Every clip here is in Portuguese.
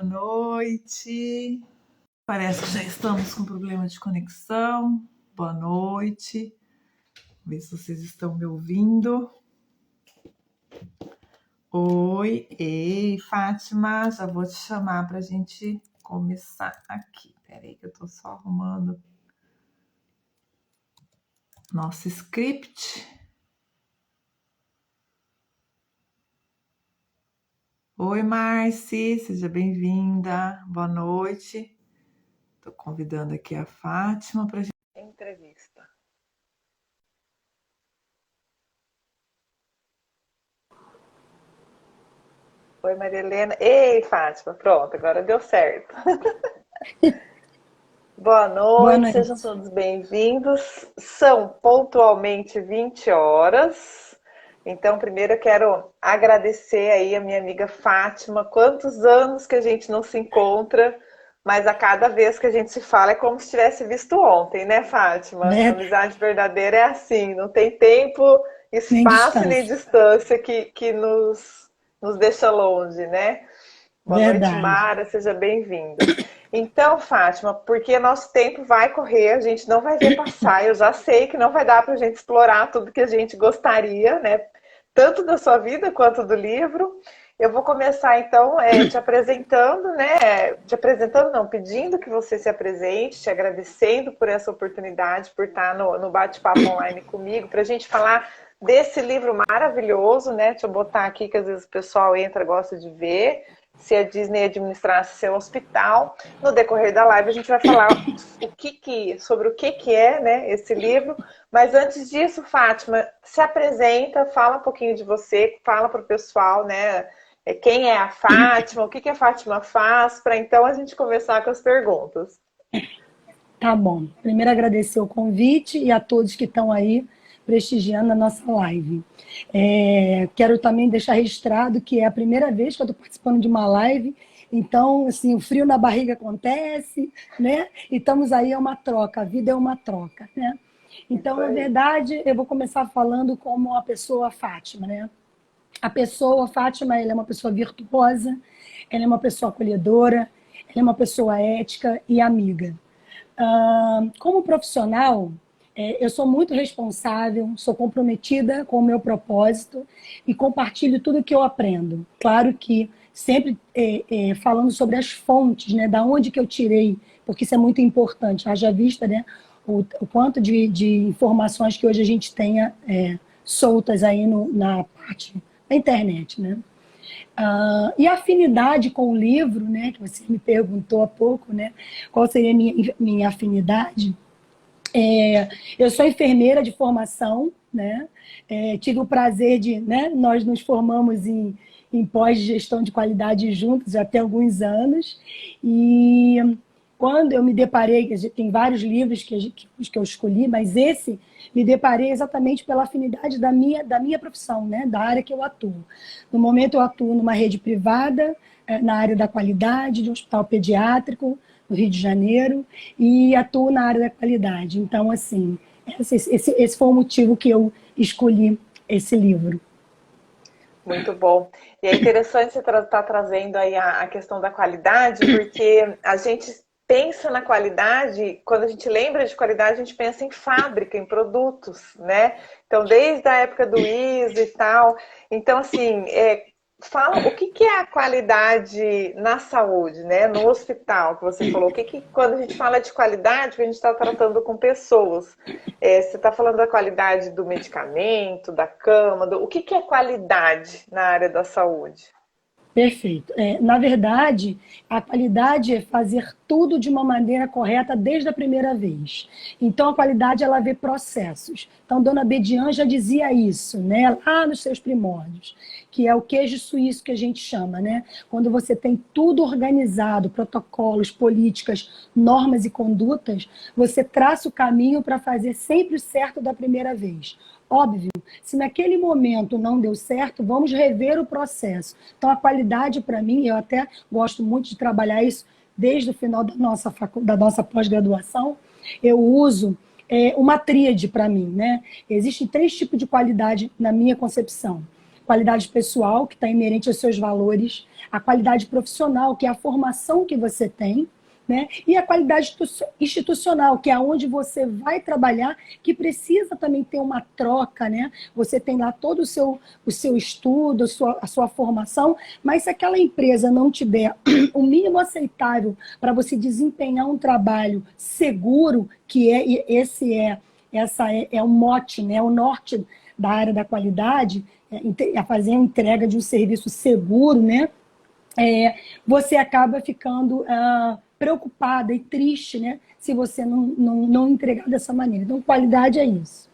noite. Parece que já estamos com problema de conexão. Boa noite. Vamos ver se vocês estão me ouvindo. Oi, ei, Fátima, já vou te chamar para a gente começar aqui. Peraí que eu tô só arrumando nosso script. Oi, Marci, seja bem-vinda. Boa noite. Estou convidando aqui a Fátima para a gente entrevista. Oi, Maria Helena. Ei, Fátima, pronto, agora deu certo. Boa noite, sejam todos bem-vindos. São pontualmente 20 horas. Então, primeiro eu quero agradecer aí a minha amiga Fátima. Quantos anos que a gente não se encontra, mas a cada vez que a gente se fala é como se tivesse visto ontem, né, Fátima? A amizade verdadeira é assim, não tem tempo, espaço nem distância que nos deixa longe, né? Boa noite, Mara, seja bem-vinda. Então, Fátima, porque nosso tempo vai correr, a gente não vai ver passar, eu já sei que não vai dar para a gente explorar tudo que a gente gostaria, né? Tanto da sua vida quanto do livro. Eu vou começar, então, te apresentando, né? Te apresentando, não, pedindo que você se apresente, te agradecendo por essa oportunidade, por estar no bate-papo online comigo, para a gente falar desse livro maravilhoso, né? Deixa eu botar aqui, que às vezes o pessoal entra e gosta de ver. Se a Disney administrasse seu hospital. No decorrer da live a gente vai falar sobre o que é, né, esse livro. Mas antes disso, Fátima, se apresenta, fala um pouquinho de você, fala para o pessoal, né, quem é a Fátima, o que a Fátima faz, para então a gente começar com as perguntas. Tá bom. Primeiro agradecer o convite e a todos que estão aí prestigiando a nossa live. Quero também deixar registrado que é a primeira vez que eu estou participando de uma live, então, assim, o frio na barriga acontece, né? E estamos aí, é uma troca, a vida é uma troca, né? Então, na verdade, eu vou começar falando como a pessoa Fátima, né? A pessoa Fátima, ela é uma pessoa virtuosa, ela é uma pessoa acolhedora, ela é uma pessoa ética e amiga. Como profissional, eu sou muito responsável, sou comprometida com o meu propósito e compartilho tudo que eu aprendo. Claro que sempre falando sobre as fontes, né, da onde que eu tirei, porque isso é muito importante. Haja vista, né, o quanto de informações que hoje a gente tenha soltas aí na parte da internet, né? E a afinidade com o livro, né, que você me perguntou há pouco, né, qual seria a minha afinidade? Eu sou enfermeira de formação, né? Tive o prazer de, né, nós nos formamos em pós-gestão de qualidade juntos já tem alguns anos, e quando eu me deparei, tem vários livros que eu escolhi, mas esse me deparei exatamente pela afinidade da minha profissão, né, da área que eu atuo. No momento eu atuo numa rede privada, na área da qualidade, de um hospital pediátrico, no Rio de Janeiro, e atuo na área da qualidade. Então, assim, esse foi o motivo que eu escolhi esse livro. Muito bom. E é interessante você estar trazendo aí a questão da qualidade, porque a gente pensa na qualidade, quando a gente lembra de qualidade, a gente pensa em fábrica, em produtos, né? Então, desde a época do ISO e tal. Então, assim, fala o que é a qualidade na saúde, né? No hospital, que você falou. Quando a gente fala de qualidade, a gente está tratando com pessoas. Você está falando da qualidade do medicamento, da cama, o que é qualidade na área da saúde? Perfeito. Na verdade, a qualidade é fazer tudo de uma maneira correta desde a primeira vez. Então, a qualidade, ela vê processos. Então, Dona Bedian já dizia isso, né, lá nos seus primórdios, que é o queijo suíço que a gente chama, né? Quando você tem tudo organizado, protocolos, políticas, normas e condutas, você traça o caminho para fazer sempre o certo da primeira vez. Óbvio, se naquele momento não deu certo, vamos rever o processo. Então, a qualidade, para mim, eu até gosto muito de trabalhar isso desde o final da nossa pós-graduação, eu uso uma tríade para mim, né? Existem 3 tipos de qualidade na minha concepção. qualidade pessoal, que está inerente aos seus valores, a qualidade profissional, que é a formação que você tem, né? E a qualidade institucional, que é onde você vai trabalhar, que precisa também ter uma troca, né? Você tem lá todo o seu estudo, a sua formação, mas se aquela empresa não te der o mínimo aceitável para você desempenhar um trabalho seguro, que é o mote, né? O norte da área da qualidade, a fazer a entrega de um serviço seguro, né? Você acaba ficando preocupada e triste, né? Se você não entregar dessa maneira. Então, qualidade é isso.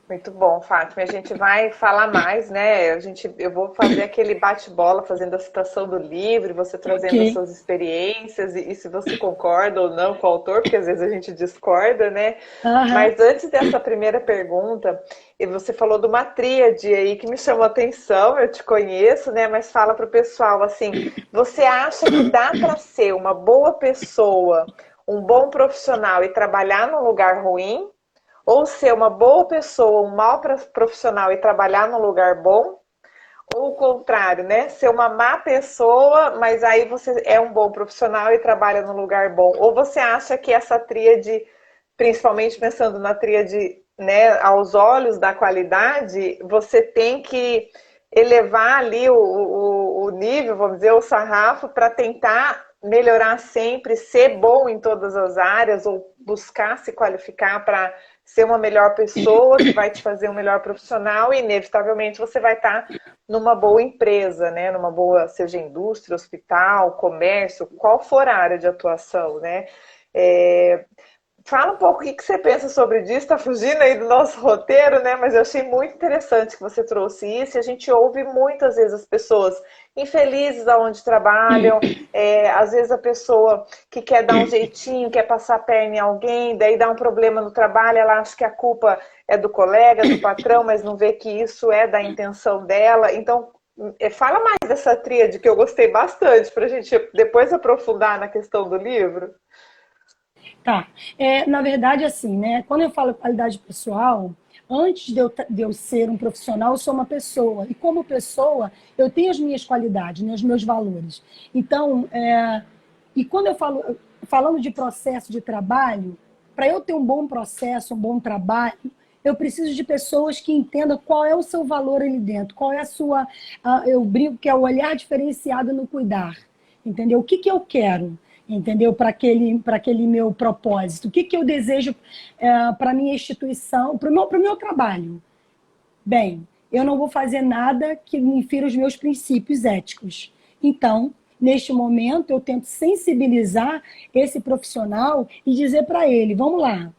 Muito bom, Fátima. A gente vai falar mais, né? Eu vou fazer aquele bate-bola, fazendo a citação do livro, você trazendo as suas experiências e se você concorda ou não com o autor, porque às vezes a gente discorda, né? Mas antes dessa primeira pergunta, você falou de uma tríade aí que me chamou a atenção, eu te conheço, né? Mas fala para o pessoal, assim, você acha que dá para ser uma boa pessoa, um bom profissional e trabalhar num lugar ruim? Ou ser uma boa pessoa, um mau profissional e trabalhar num lugar bom? Ou o contrário, né? Ser uma má pessoa, mas aí você é um bom profissional e trabalha num lugar bom. Ou você acha que essa tríade, principalmente pensando na tríade, né, aos olhos da qualidade, você tem que elevar ali o nível, vamos dizer, o sarrafo, para tentar melhorar sempre, ser bom em todas as áreas, ou buscar se qualificar para ser uma melhor pessoa, que vai te fazer um melhor profissional, e inevitavelmente você vai estar numa boa empresa, né? Numa boa, seja indústria, hospital, comércio, qual for a área de atuação, né? Fala um pouco o que você pensa sobre isso, está fugindo aí do nosso roteiro, né? Mas eu achei muito interessante que você trouxe isso, e a gente ouve muitas vezes as pessoas infelizes aonde trabalham, às vezes a pessoa que quer dar um jeitinho, quer passar a perna em alguém, daí dá um problema no trabalho, ela acha que a culpa é do colega, do patrão, mas não vê que isso é da intenção dela. Então, fala mais dessa tríade que eu gostei bastante, para a gente depois aprofundar na questão do livro. Tá. Na verdade, assim, né? Quando eu falo qualidade pessoal, antes de eu ser um profissional, eu sou uma pessoa. E como pessoa, eu tenho as minhas qualidades, né, os meus valores. Então, e quando eu falando de processo de trabalho, para eu ter um bom processo, um bom trabalho, eu preciso de pessoas que entendam qual é o seu valor ali dentro, qual é a sua... eu brinco que é o olhar diferenciado no cuidar. Entendeu? O que eu quero? Entendeu? Para aquele meu propósito. O que eu desejo para a minha instituição, para o meu trabalho? Bem, eu não vou fazer nada que me infira os meus princípios éticos. Então, neste momento, eu tento sensibilizar esse profissional e dizer para ele, vamos lá,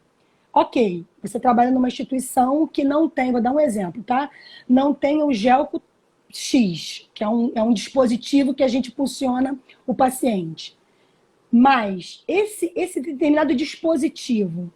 ok, você trabalha numa instituição que não tem, vou dar um exemplo, tá? Não tem o Gelco X, que é um dispositivo que a gente impulsiona o paciente. Mas esse determinado dispositivo,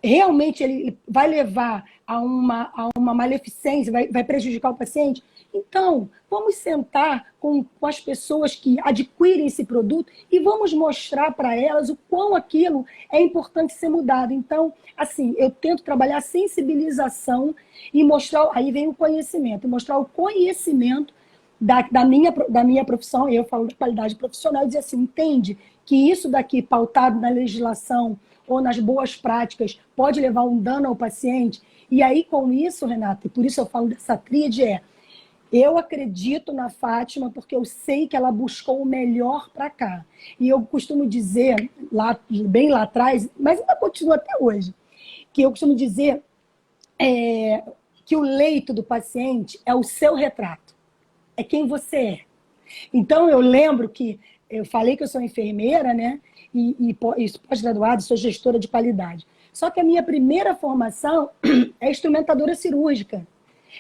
realmente ele vai levar a uma maleficência, vai prejudicar o paciente? Então, vamos sentar com as pessoas que adquirem esse produto e vamos mostrar para elas o quão aquilo é importante ser mudado. Então, assim, eu tento trabalhar a sensibilização e mostrar, aí vem o conhecimento, mostrar o conhecimento da minha profissão, eu falo de qualidade profissional, e dizer assim, entende que isso daqui, pautado na legislação ou nas boas práticas, pode levar um dano ao paciente? E aí, com isso, Renata, e por isso eu falo dessa tríade, eu acredito na Fátima porque eu sei que ela buscou o melhor para cá. E eu costumo dizer, bem lá atrás, mas ainda continua até hoje, que eu costumo dizer que o leito do paciente é o seu retrato. É quem você é. Então, eu lembro que eu falei que eu sou enfermeira, né? E pós-graduada, sou gestora de qualidade. Só que a minha primeira formação é instrumentadora cirúrgica.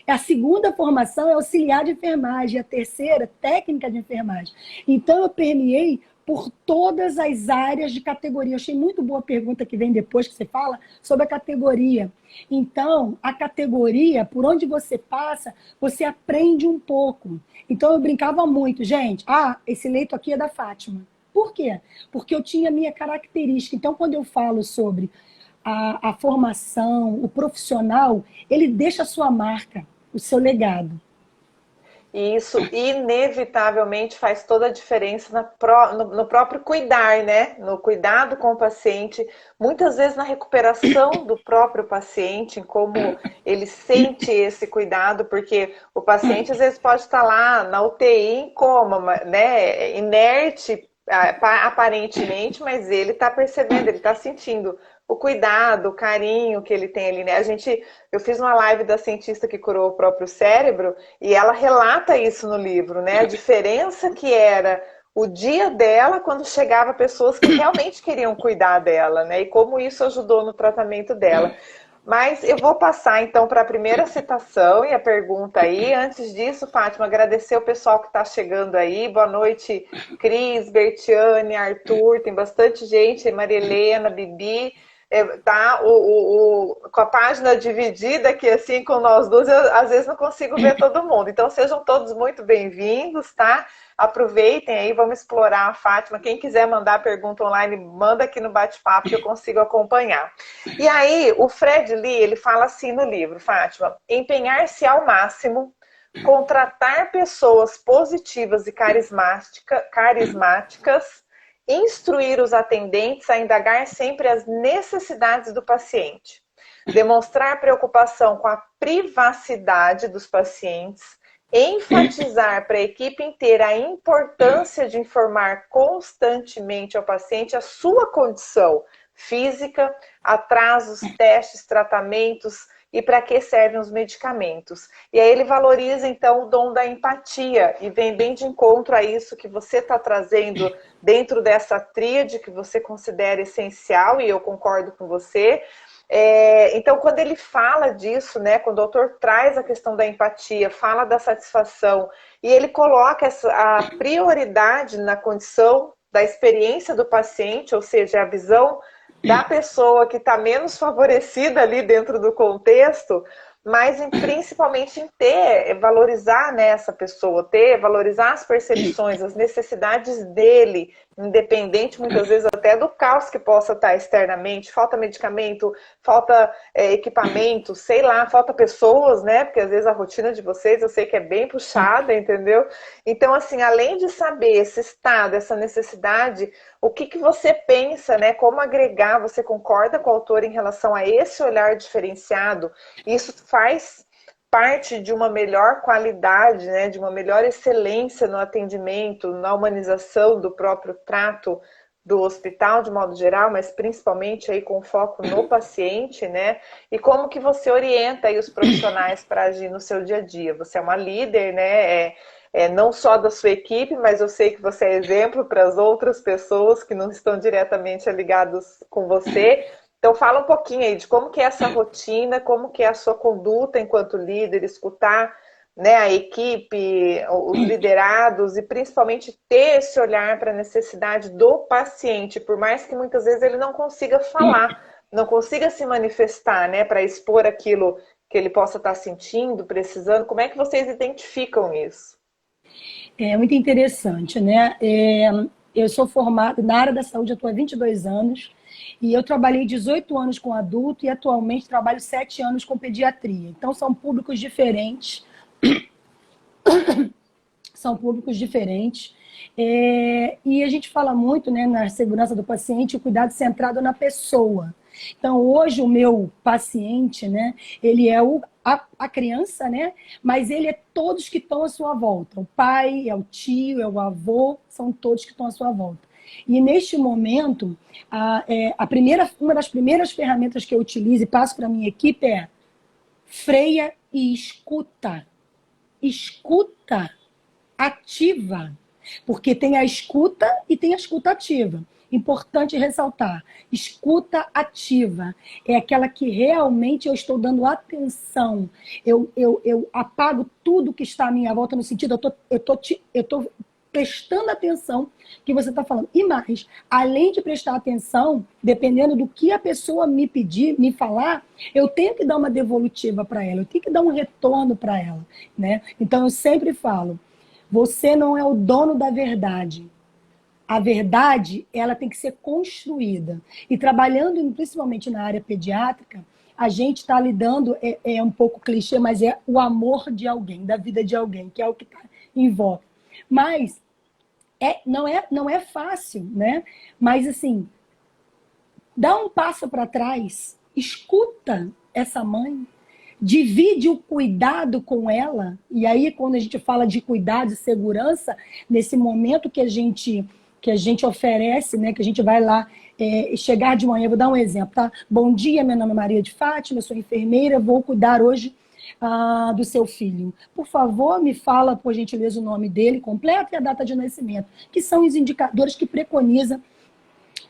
A segunda formação é auxiliar de enfermagem. A terceira, técnica de enfermagem. Então, eu permeei por todas as áreas de categoria. Eu achei muito boa a pergunta que vem depois que você fala sobre a categoria. Então, a categoria, por onde você passa, você aprende um pouco. Então, eu brincava muito. Gente, esse leito aqui é da Fátima. Por quê? Porque eu tinha a minha característica. Então, quando eu falo sobre a formação, o profissional, ele deixa a sua marca. o seu legado. E isso inevitavelmente faz toda a diferença no próprio cuidar, né? No cuidado com o paciente, muitas vezes na recuperação do próprio paciente, em como ele sente esse cuidado, porque o paciente às vezes pode estar lá na UTI em coma, né? Inerte aparentemente, mas ele está percebendo, ele está sentindo o cuidado, o carinho que ele tem ali, né? Eu fiz uma live da cientista que curou o próprio cérebro e ela relata isso no livro, né? A diferença que era o dia dela quando chegava pessoas que realmente queriam cuidar dela, né? E como isso ajudou no tratamento dela. Mas eu vou passar então para a primeira citação e a pergunta aí. Antes disso, Fátima, agradecer o pessoal que está chegando aí. Boa noite, Cris, Bertiane, Arthur, tem bastante gente, Maria Helena, Bibi. Tá com a página dividida aqui assim com nós duas, eu às vezes não consigo ver todo mundo. Então sejam todos muito bem-vindos, tá? Aproveitem aí, vamos explorar a Fátima. Quem quiser mandar pergunta online, manda aqui no bate-papo que eu consigo acompanhar. E aí, o Fred Lee, ele fala assim no livro, Fátima: empenhar-se ao máximo, contratar pessoas positivas e carismáticas, instruir os atendentes a indagar sempre as necessidades do paciente, demonstrar preocupação com a privacidade dos pacientes, enfatizar para a equipe inteira a importância de informar constantemente ao paciente a sua condição física, atrasos, testes, tratamentos e para que servem os medicamentos. E aí ele valoriza, então, o dom da empatia e vem bem de encontro a isso que você está trazendo dentro dessa tríade que você considera essencial, e eu concordo com você. Então, quando ele fala disso, né, quando o autor traz a questão da empatia, fala da satisfação, e ele coloca a prioridade na condição da experiência do paciente, ou seja, a visão da pessoa que está menos favorecida ali dentro do contexto, mas principalmente em valorizar, né, essa pessoa, valorizar as percepções, as necessidades dele, independente muitas vezes até do caos que possa estar externamente, falta medicamento, falta equipamento, sei lá, falta pessoas, né, porque às vezes a rotina de vocês eu sei que é bem puxada, entendeu? Então, assim, além de saber esse estado, essa necessidade, o que você pensa, né, como agregar, você concorda com o autor em relação a esse olhar diferenciado? Isso faz parte de uma melhor qualidade, né, de uma melhor excelência no atendimento, na humanização do próprio trato do hospital de modo geral, mas principalmente aí com foco no paciente, né? E como que você orienta aí os profissionais para agir no seu dia a dia? Você é uma líder, né? Não só da sua equipe, mas eu sei que você é exemplo para as outras pessoas que não estão diretamente ligadas com você. Então fala um pouquinho aí de como que é essa rotina, como que é a sua conduta enquanto líder, escutar, né, a equipe, os liderados e principalmente ter esse olhar para a necessidade do paciente, por mais que muitas vezes ele não consiga falar, não consiga se manifestar, né, para expor aquilo que ele possa estar sentindo, precisando. Como é que vocês identificam isso? É muito interessante, né? Eu sou formada na área da saúde, eu estou há 22 anos, e eu trabalhei 18 anos com adulto e atualmente trabalho 7 anos com pediatria. Então, são públicos diferentes. São públicos diferentes. E a gente fala muito, né, na segurança do paciente, o cuidado centrado na pessoa. Então, hoje, o meu paciente, né, ele é a criança, né, mas ele é todos que estão à sua volta. O pai, é o tio, é o avô, são todos que estão à sua volta. E neste momento, uma das primeiras ferramentas que eu utilizo e passo para a minha equipe é freia e escuta. Escuta ativa, porque tem a escuta e tem a escuta ativa. Importante ressaltar, escuta ativa é aquela que realmente eu estou dando atenção, eu apago tudo que está à minha volta no sentido, eu tô prestando atenção que você está falando. E mais, além de prestar atenção, dependendo do que a pessoa me pedir, me falar, eu tenho que dar uma devolutiva para ela, eu tenho que dar um retorno para ela, né? Então eu sempre falo, você não é o dono da verdade. A verdade, ela tem que ser construída. E trabalhando principalmente na área pediátrica, a gente está lidando, é um pouco clichê, mas é o amor de alguém, da vida de alguém, que é o que está em voga. Mas não é fácil, né? Mas assim, dá um passo para trás, escuta essa mãe, divide o cuidado com ela, e aí quando a gente fala de cuidado e segurança, nesse momento que a gente oferece, né, que a gente vai lá chegar de manhã, vou dar um exemplo, tá? Bom dia, meu nome é Maria de Fátima, eu sou enfermeira, vou cuidar hoje do seu filho. Por favor, me fala, por gentileza, o nome dele completo e a data de nascimento, que são os indicadores que preconiza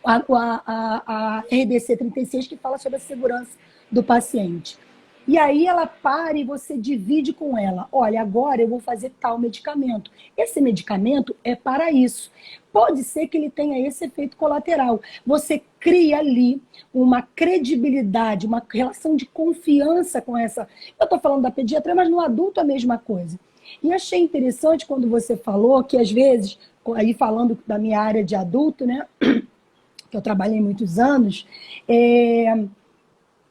a RDC 36, que fala sobre a segurança do paciente. E aí ela para e você divide com ela. Olha, agora eu vou fazer tal medicamento. Esse medicamento é para isso. Pode ser que ele tenha esse efeito colateral. Você cria ali uma credibilidade, uma relação de confiança com essa. Eu estou falando da pediatria, mas no adulto é a mesma coisa. E achei interessante quando você falou que, às vezes, aí falando da minha área de adulto, né? Que eu trabalhei muitos anos,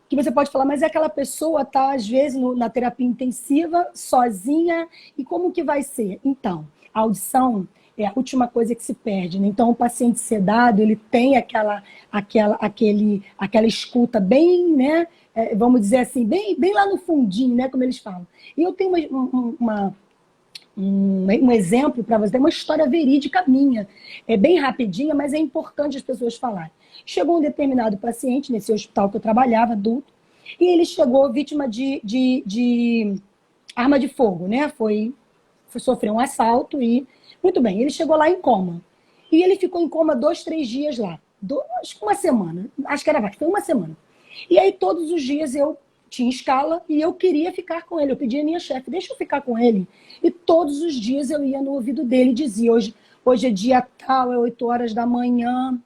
que você pode falar, mas é aquela pessoa está, às vezes, na terapia intensiva, sozinha, e como que vai ser? Então, a audição é a última coisa que se perde, né? Então, o paciente sedado, ele tem aquela escuta bem, né? Vamos dizer assim, bem lá no fundinho, né? Como eles falam. E eu tenho um exemplo para você, uma história verídica minha. É bem rapidinha, mas é importante as pessoas falarem. Chegou um determinado paciente nesse hospital que eu trabalhava, adulto, e ele chegou vítima de arma de fogo, né? Foi sofrer um assalto e... Muito bem, ele chegou lá em coma. E ele ficou em coma 2, 3 dias lá. Acho que uma semana. Acho que foi uma semana. E aí todos os dias eu tinha escala e eu queria ficar com ele. Eu pedi à minha chefe, deixa eu ficar com ele. E todos os dias eu ia no ouvido dele e dizia, hoje é dia tal, é 8 horas da manhã.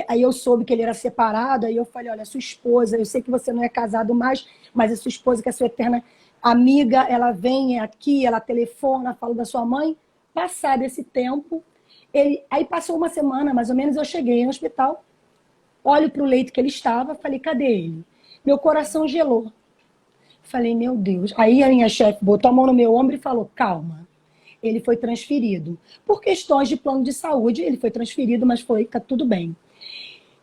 Aí eu soube que ele era separado, aí eu falei, olha, sua esposa, eu sei que você não é casado mais, mas a sua esposa, que é sua eterna amiga, ela vem aqui, ela telefona, fala da sua mãe. Passado esse tempo, aí passou uma semana, mais ou menos, eu cheguei no hospital, olho para o leito que ele estava, falei, cadê ele? Meu coração gelou. Falei, meu Deus. Aí a minha chefe botou a mão no meu ombro e falou, calma. Ele foi transferido. Por questões de plano de saúde, ele foi transferido, mas tá tudo bem.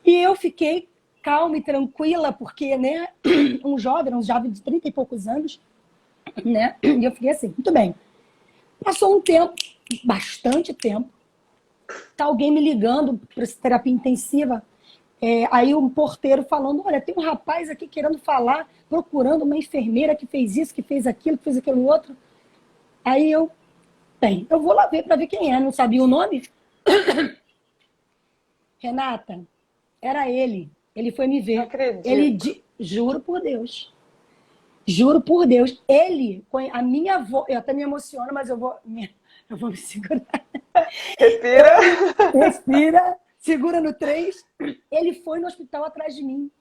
E eu fiquei calma e tranquila, porque, né, um jovem de 30 e poucos anos, né, e eu fiquei assim, muito bem. Passou um tempo, bastante tempo, tá alguém me ligando para terapia intensiva, aí um porteiro falando, olha, tem um rapaz aqui querendo falar, procurando uma enfermeira que fez isso, que fez aquilo outro. Aí eu vou lá ver para ver quem é, não sabia o nome. Renata, era ele. Ele foi me ver. Não acredito. Juro por Deus. Juro por Deus. Ele, a minha avó, eu até me emociono, mas eu vou me segurar. Respira. Respira. Segura no 3. Ele foi no hospital atrás de mim.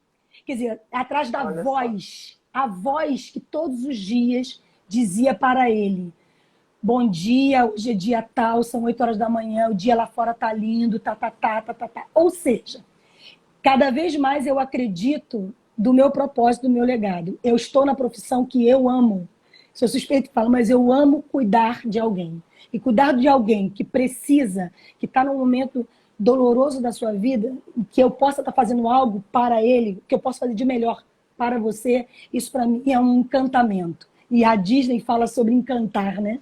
Quer dizer, atrás da voz. A voz que todos os dias dizia para ele, bom dia, hoje é dia tal, são 8 horas da manhã, o dia lá fora tá lindo, tá. Ou seja, cada vez mais eu acredito do meu propósito, do meu legado. Eu estou na profissão que eu amo. Sou suspeito que falo, mas eu amo cuidar de alguém. E cuidar de alguém que precisa, que está num momento doloroso da sua vida, que eu possa estar fazendo algo para ele, que eu possa fazer de melhor para você, isso para mim é um encantamento. E a Disney fala sobre encantar, né?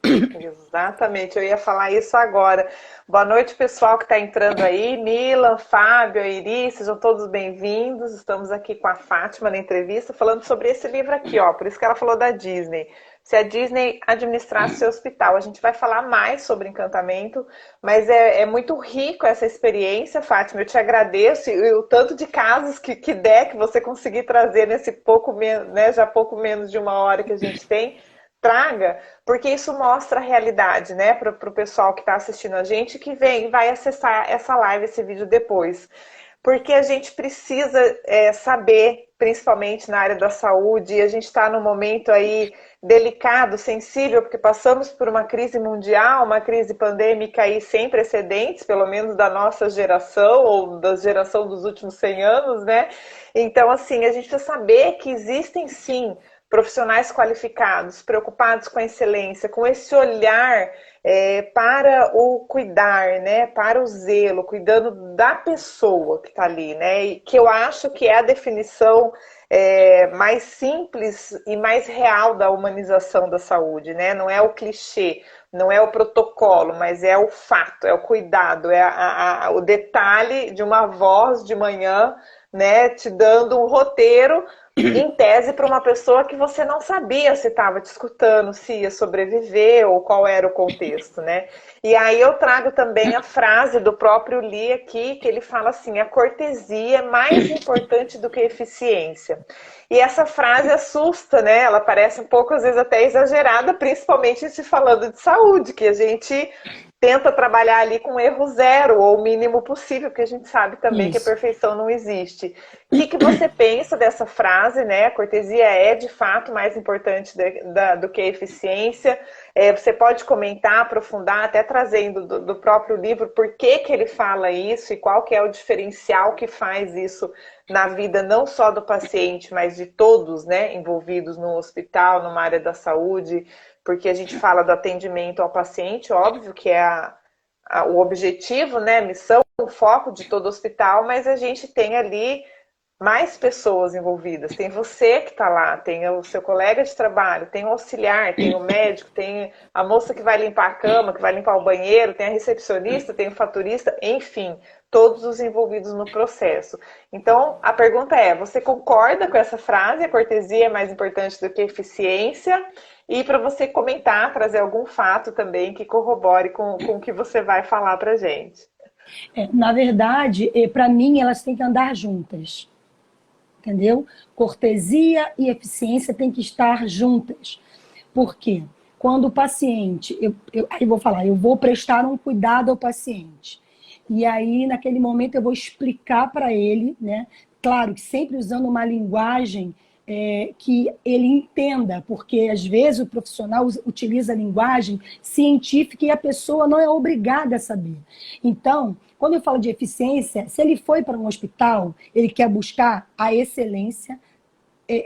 Exatamente, eu ia falar isso agora. Boa noite, pessoal que está entrando aí. Milan, Fábio, Iris, sejam todos bem-vindos. Estamos aqui com a Fátima na entrevista, falando sobre esse livro aqui, ó. Por isso que ela falou da Disney. Se a Disney administrasse seu hospital, a gente vai falar mais sobre encantamento, mas é muito rico essa experiência, Fátima. Eu te agradeço e o tanto de casos que der, que você conseguir trazer nesse pouco menos, né, já pouco menos de uma hora que a gente tem. Traga, porque isso mostra a realidade, né, para o pessoal que está assistindo a gente, que vai acessar essa live, esse vídeo depois. Porque a gente precisa saber, principalmente na área da saúde, a gente está num momento aí delicado, sensível, porque passamos por uma crise mundial, uma crise pandêmica aí sem precedentes, pelo menos da nossa geração ou da geração dos últimos 100 anos, né? Então, assim, a gente precisa saber que existem sim profissionais qualificados, preocupados com a excelência, com esse olhar para o cuidar, né, para o zelo, cuidando da pessoa que está ali, né, e que eu acho que é a definição mais simples e mais real da humanização da saúde, né, não é o clichê, não é o protocolo, mas é o fato, é o cuidado, é o detalhe de uma voz de manhã, né, te dando um roteiro em tese para uma pessoa que você não sabia se estava te escutando, se ia sobreviver ou qual era o contexto, né? E aí eu trago também a frase do próprio Lee aqui, que ele fala assim, a cortesia é mais importante do que a eficiência. E essa frase assusta, né? Ela parece um pouco, às vezes, até exagerada, principalmente se falando de saúde, que a gente tenta trabalhar ali com erro zero, ou o mínimo possível, porque a gente sabe também que a perfeição não existe. O que você pensa dessa frase, né? A cortesia é, de fato, mais importante do que a eficiência. Você pode comentar, aprofundar, até trazendo do próprio livro, por que ele fala isso e qual que é o diferencial que faz isso na vida não só do paciente, mas de todos, né, envolvidos no hospital, numa área da saúde, porque a gente fala do atendimento ao paciente, óbvio que é o objetivo, né, a missão, o foco de todo hospital, mas a gente tem ali mais pessoas envolvidas. Tem você que está lá, tem o seu colega de trabalho, tem o auxiliar, tem o médico, tem a moça que vai limpar a cama, que vai limpar o banheiro, tem a recepcionista, tem o faturista, enfim, todos os envolvidos no processo. Então, a pergunta é, você concorda com essa frase, a cortesia é mais importante do que a eficiência? E para você comentar, trazer algum fato também que corrobore com o que você vai falar para a gente. Na verdade, para mim, elas têm que andar juntas. Entendeu? Cortesia e eficiência têm que estar juntas. Por quê? Quando o paciente, aí vou falar, eu vou prestar um cuidado ao paciente. E aí, naquele momento, eu vou explicar para ele, né? Claro que sempre usando uma linguagem que ele entenda, porque às vezes o profissional utiliza a linguagem científica e a pessoa não é obrigada a saber. Então, quando eu falo de eficiência, se ele foi para um hospital, ele quer buscar a excelência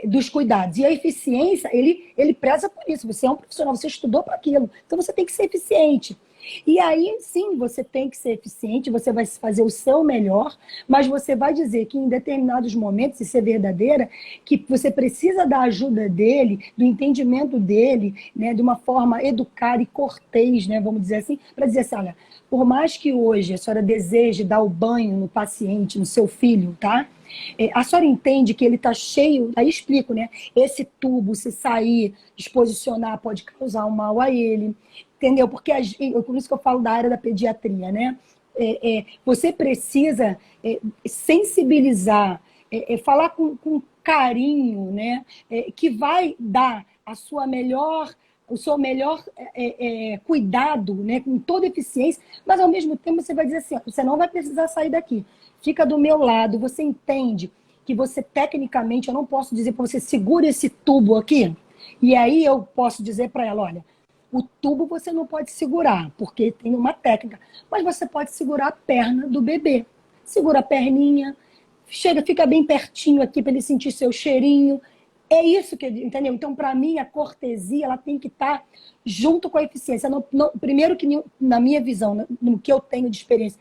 dos cuidados. E a eficiência, ele preza por isso. Você é um profissional, você estudou para aquilo. Então você tem que ser eficiente. E aí, sim, você tem que ser eficiente, você vai fazer o seu melhor, mas você vai dizer que em determinados momentos, isso é verdadeira, que você precisa da ajuda dele, do entendimento dele, né, de uma forma educada e cortês, né, vamos dizer assim, para dizer assim, olha, por mais que hoje a senhora deseje dar o banho no paciente, no seu filho, tá? A senhora entende que ele está cheio, aí explico, né? Esse tubo, se sair, desposicionar, pode causar um mal a ele, entendeu? Porque por isso que eu falo da área da pediatria, né? Você precisa sensibilizar, falar com carinho, né? Que vai dar o seu melhor cuidado, né? Com toda eficiência, mas ao mesmo tempo você vai dizer assim, você não vai precisar sair daqui. Fica do meu lado, você entende que você, tecnicamente, eu não posso dizer para você, segura esse tubo aqui, e aí eu posso dizer para ela, olha, o tubo você não pode segurar, porque tem uma técnica, mas você pode segurar a perna do bebê. Segura a perninha, fica bem pertinho aqui para ele sentir seu cheirinho. É isso que, entendeu? Então, para mim, a cortesia ela tem que estar junto com a eficiência. Primeiro que, na minha visão, no que eu tenho de experiência,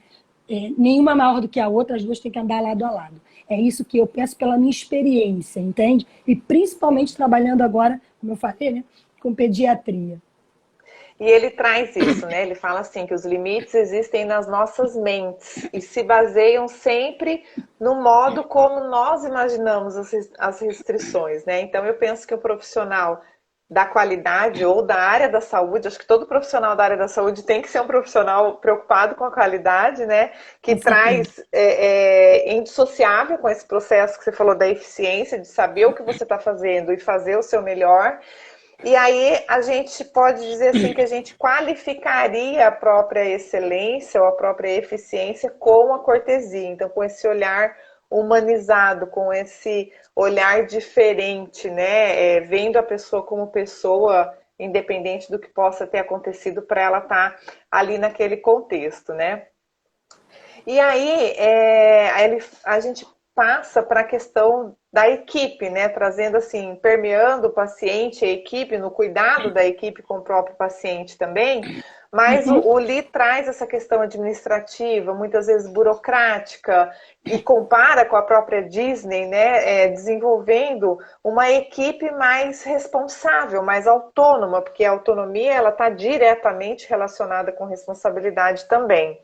nenhuma maior do que a outra, as duas têm que andar lado a lado. É isso que eu penso pela minha experiência, entende? E principalmente trabalhando agora, como eu falei, né, com pediatria. E ele traz isso, né? Ele fala assim, que os limites existem nas nossas mentes e se baseiam sempre no modo como nós imaginamos as restrições, né? Então eu penso que o profissional da qualidade ou da área da saúde, acho que todo profissional da área da saúde tem que ser um profissional preocupado com a qualidade, né? Que traz indissociável com esse processo que você falou da eficiência, de saber o que você está fazendo e fazer o seu melhor. E aí a gente pode dizer assim que a gente qualificaria a própria excelência ou a própria eficiência com a cortesia, então com esse olhar humanizado, com esse olhar diferente, né? Vendo a pessoa como pessoa, independente do que possa ter acontecido, para ela estar ali naquele contexto, né? E aí, a gente passa para a questão da equipe, né? Trazendo assim, permeando o paciente, a equipe, no cuidado da equipe com o próprio paciente também. Mas o Lee traz essa questão administrativa, muitas vezes burocrática, e compara com a própria Disney, né? Desenvolvendo uma equipe mais responsável, mais autônoma, porque a autonomia ela está diretamente relacionada com responsabilidade também.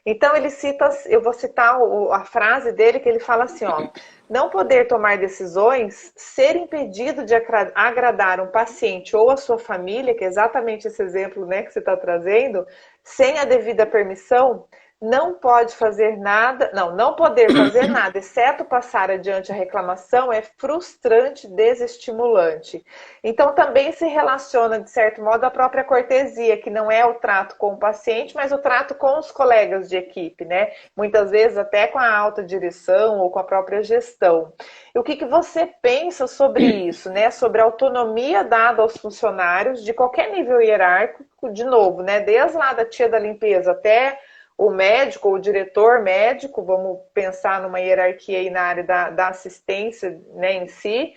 Então ele cita, eu vou citar a frase dele, que ele fala assim, ó: não poder tomar decisões, ser impedido de agradar um paciente ou a sua família, que é exatamente esse exemplo, né, que você está trazendo, sem a devida permissão, não pode fazer nada, não poder fazer nada, exceto passar adiante a reclamação, é frustrante, desestimulante. Então também se relaciona, de certo modo, à própria cortesia, que não é o trato com o paciente, mas o trato com os colegas de equipe, né? Muitas vezes até com a alta direção ou com a própria gestão. E o que você pensa sobre isso, né? Sobre a autonomia dada aos funcionários de qualquer nível hierárquico, de novo, né? Desde lá da tia da limpeza até o médico ou o diretor médico, vamos pensar numa hierarquia aí na área da assistência, né, em si.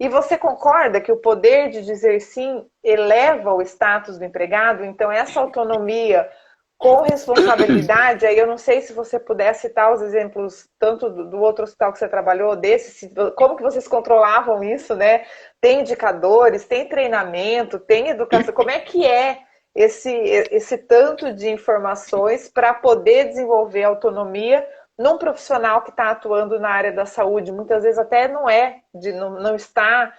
E você concorda que o poder de dizer sim eleva o status do empregado? Então, essa autonomia com responsabilidade, aí eu não sei se você puder citar os exemplos tanto do outro hospital que você trabalhou, desse, como que vocês controlavam isso, né? Tem indicadores, tem treinamento, tem educação, como é que é esse tanto de informações para poder desenvolver autonomia num profissional que está atuando na área da saúde? Muitas vezes até não está,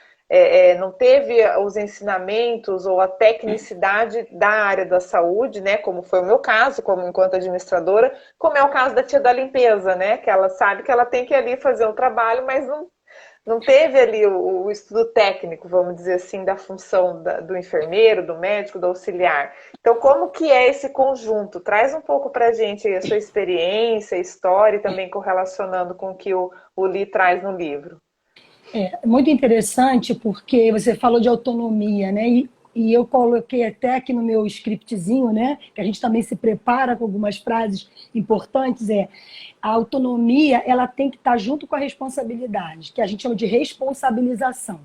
não teve os ensinamentos ou a tecnicidade da área da saúde, né? Como foi o meu caso, como enquanto administradora, como é o caso da tia da limpeza, né? Que ela sabe que ela tem que ir ali fazer um trabalho, mas não teve ali o estudo técnico, vamos dizer assim, da função do enfermeiro, do médico, do auxiliar. Então, como que é esse conjunto? Traz um pouco para a gente a sua experiência, história, e também correlacionando com o que o Lee traz no livro. É muito interessante porque você falou de autonomia, né? E eu coloquei até aqui no meu scriptzinho, né? Que a gente também se prepara com algumas frases importantes, a autonomia, ela tem que estar junto com a responsabilidade, que a gente chama de responsabilização.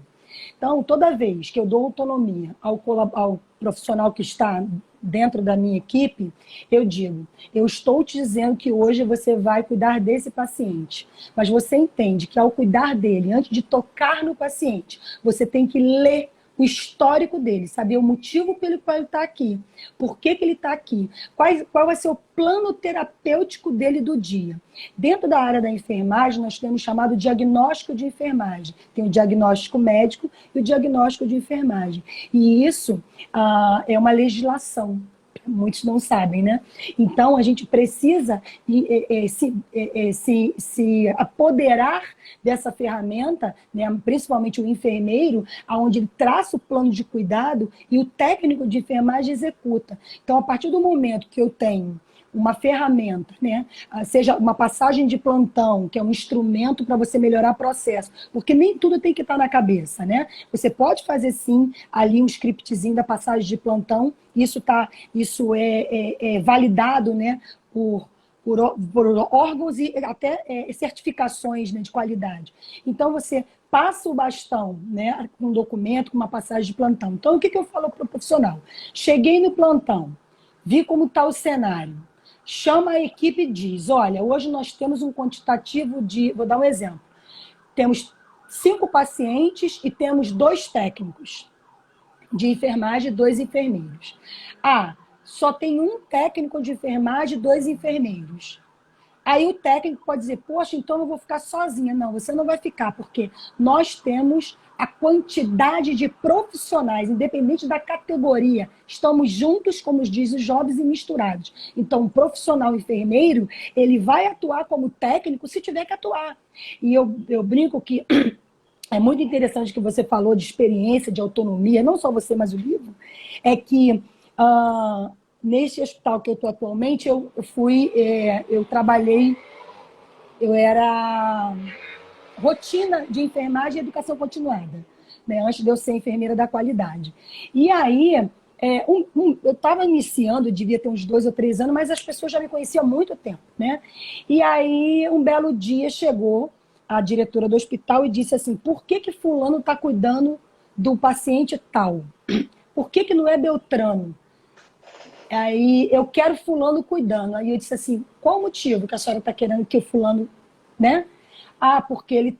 Então, toda vez que eu dou autonomia ao profissional que está dentro da minha equipe, eu digo, eu estou te dizendo que hoje você vai cuidar desse paciente, mas você entende que ao cuidar dele, antes de tocar no paciente, você tem que ler o histórico dele, saber o motivo pelo qual ele está aqui, por que ele está aqui, qual vai ser o plano terapêutico dele do dia. Dentro da área da enfermagem, nós temos chamado diagnóstico de enfermagem. Tem o diagnóstico médico e o diagnóstico de enfermagem. E isso é uma legislação. Muitos não sabem, né? Então, a gente precisa se apoderar dessa ferramenta, né? Principalmente o enfermeiro, onde ele traça o plano de cuidado e o técnico de enfermagem executa. Então, a partir do momento que eu tenho uma ferramenta, né? Seja uma passagem de plantão, que é um instrumento para você melhorar o processo, porque nem tudo tem que estar na cabeça, né? Você pode fazer sim ali um scriptzinho da passagem de plantão, isso é validado, né, por órgãos e até certificações, né, de qualidade. Então você passa o bastão, né, com um documento, com uma passagem de plantão. Então o que eu falo para o profissional? Cheguei no plantão, vi como está o cenário. Chama a equipe e diz, olha, hoje nós temos um quantitativo de... Vou dar um exemplo. Temos 5 pacientes e temos 2 técnicos de enfermagem e 2 enfermeiros. Só tem um técnico de enfermagem e 2 enfermeiros. Aí o técnico pode dizer, poxa, então eu vou ficar sozinha. Não, você não vai ficar, porque nós temos a quantidade de profissionais, independente da categoria, estamos juntos, como diz os jovens, e misturados. Então, um profissional enfermeiro, ele vai atuar como técnico se tiver que atuar. E eu brinco que é muito interessante que você falou de experiência, de autonomia, não só você, mas o livro, é que neste hospital que eu estou atualmente, eu trabalhei Eu era rotina de enfermagem e educação continuada, né, antes de eu ser enfermeira da qualidade. E aí, eu estava iniciando, devia ter uns 2 ou 3 anos, mas as pessoas já me conheciam há muito tempo, né? E aí, um belo dia, chegou a diretora do hospital e disse assim, por que que fulano está cuidando do paciente tal? Por que que não é Beltrano? Aí, eu quero fulano cuidando. Aí eu disse assim, qual o motivo que a senhora está querendo que o fulano, né? Ah, porque ele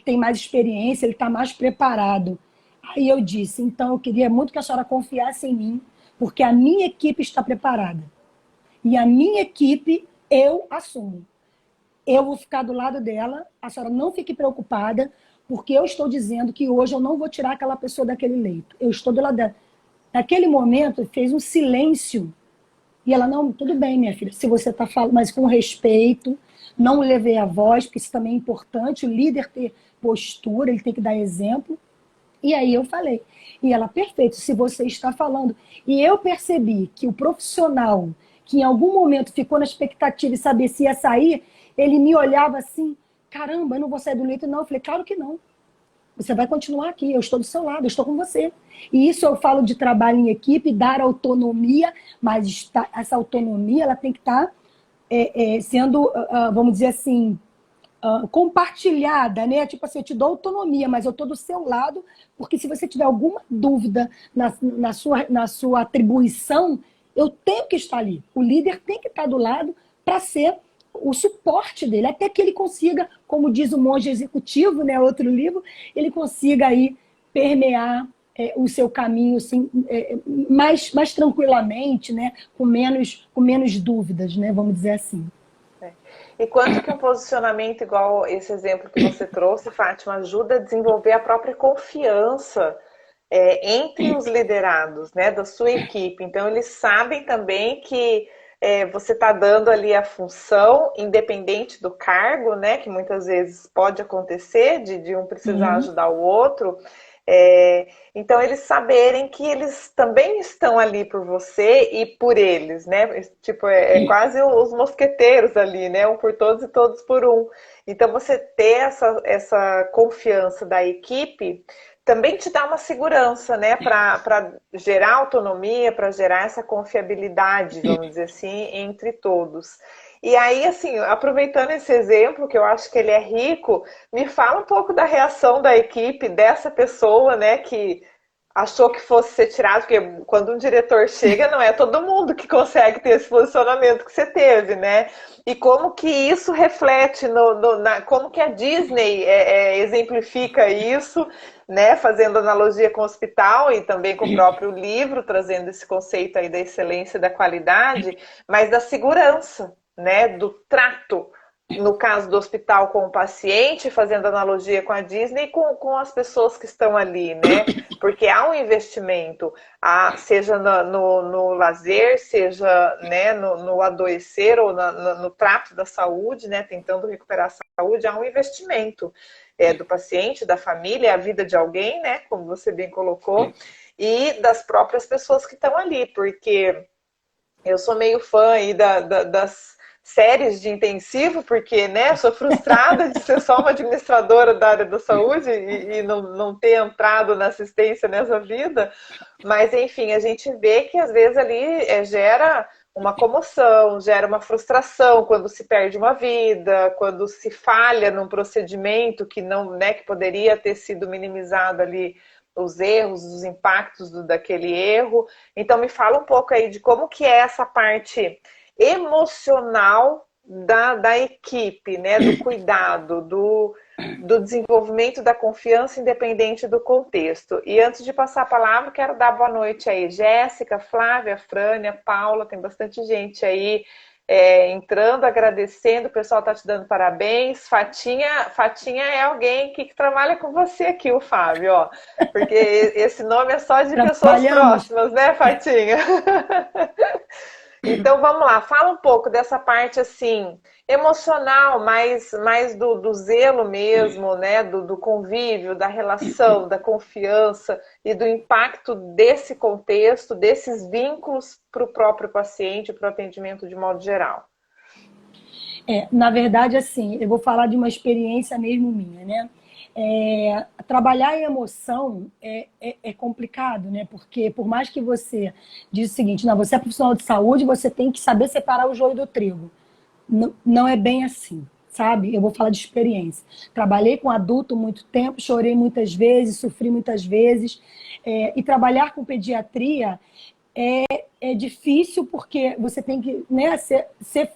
tem mais experiência, ele está mais preparado. Aí eu disse, então eu queria muito que a senhora confiasse em mim, porque a minha equipe está preparada. E a minha equipe eu assumo. Eu vou ficar do lado dela, a senhora não fique preocupada, porque eu estou dizendo que hoje eu não vou tirar aquela pessoa daquele leito. Eu estou do lado dela. Naquele momento, fez um silêncio. E ela, não, tudo bem, minha filha, se você está falando, mas com respeito, não levei a voz, porque isso também é importante, o líder ter postura, ele tem que dar exemplo. E aí eu falei. E ela, perfeito, se você está falando. E eu percebi que o profissional, que em algum momento ficou na expectativa e sabia se ia sair, ele me olhava assim, caramba, eu não vou sair do leito, não. Eu falei, claro que não. Você vai continuar aqui, eu estou do seu lado, eu estou com você. E isso eu falo de trabalho em equipe, dar autonomia, mas essa autonomia ela tem que estar sendo, vamos dizer assim, compartilhada, né? Tipo assim, eu te dou autonomia, mas eu estou do seu lado, porque se você tiver alguma dúvida na sua atribuição, eu tenho que estar ali. O líder tem que estar do lado para ser o suporte dele, até que ele consiga, como diz o Monge Executivo, né, outro livro, ele consiga aí permear o seu caminho assim, mais tranquilamente, né, com menos dúvidas, né, vamos dizer assim. E quanto que um posicionamento igual esse exemplo que você trouxe, Fátima, ajuda a desenvolver a própria confiança entre os liderados, né, da sua equipe. Então, eles sabem também que você está dando ali a função, independente do cargo, né, que muitas vezes pode acontecer, de um precisar Sim. ajudar o outro. Então, eles saberem que eles também estão ali por você e por eles, né? Tipo, é quase os mosqueteiros ali, né? Um por todos e todos por um. Então, você ter essa confiança da equipe também te dá uma segurança, né? Para gerar autonomia, para gerar essa confiabilidade, vamos dizer assim, entre todos. E aí, assim, aproveitando esse exemplo, que eu acho que ele é rico, me fala um pouco da reação da equipe, dessa pessoa, né, que achou que fosse ser tirado, porque quando um diretor chega, não é todo mundo que consegue ter esse posicionamento que você teve, né? E como que isso reflete como que a Disney exemplifica isso, né? Fazendo analogia com o hospital e também com o próprio livro, trazendo esse conceito aí da excelência e da qualidade, mas da segurança, né? Do trato no caso do hospital com o paciente, fazendo analogia com a Disney, com as pessoas que estão ali, né? Porque há um investimento, seja no lazer, seja, né, no adoecer ou no trato da saúde, né, tentando recuperar a saúde, há um investimento do paciente, da família, a vida de alguém, né, como você bem colocou, e das próprias pessoas que estão ali, porque eu sou meio fã aí das séries de intensivo, porque, né, sou frustrada de ser só uma administradora da área da saúde e não ter entrado na assistência nessa vida, mas, enfim, a gente vê que às vezes ali gera uma comoção, gera uma frustração quando se perde uma vida, quando se falha num procedimento que não, né, que poderia ter sido minimizado ali os erros, os impactos daquele erro. Então me fala um pouco aí de como que é essa parte emocional da equipe, né? Do cuidado, do desenvolvimento da confiança independente do contexto. E antes de passar a palavra, quero dar boa noite aí, Jéssica, Flávia, Frânia, Paula, tem bastante gente aí entrando, agradecendo, o pessoal está te dando parabéns. Fatinha é alguém que trabalha com você aqui, o Fábio, ó, porque esse nome é só de pessoas Trabalhamos. próximas, né, Fatinha? Então vamos lá, fala um pouco dessa parte assim emocional, mais do zelo mesmo, né? Do convívio, da relação, da confiança e do impacto desse contexto, desses vínculos para o próprio paciente, para o atendimento de modo geral. Na verdade, assim, eu vou falar de uma experiência mesmo minha, né? Trabalhar em emoção é complicado, né? Porque por mais que você diz o seguinte, não, você é profissional de saúde, você tem que saber separar o joio do trigo. Não, não é bem assim, sabe? Eu vou falar de experiência. Trabalhei com adulto muito tempo, chorei muitas vezes, sofri muitas vezes. E trabalhar com pediatria é difícil porque você tem que, né, ser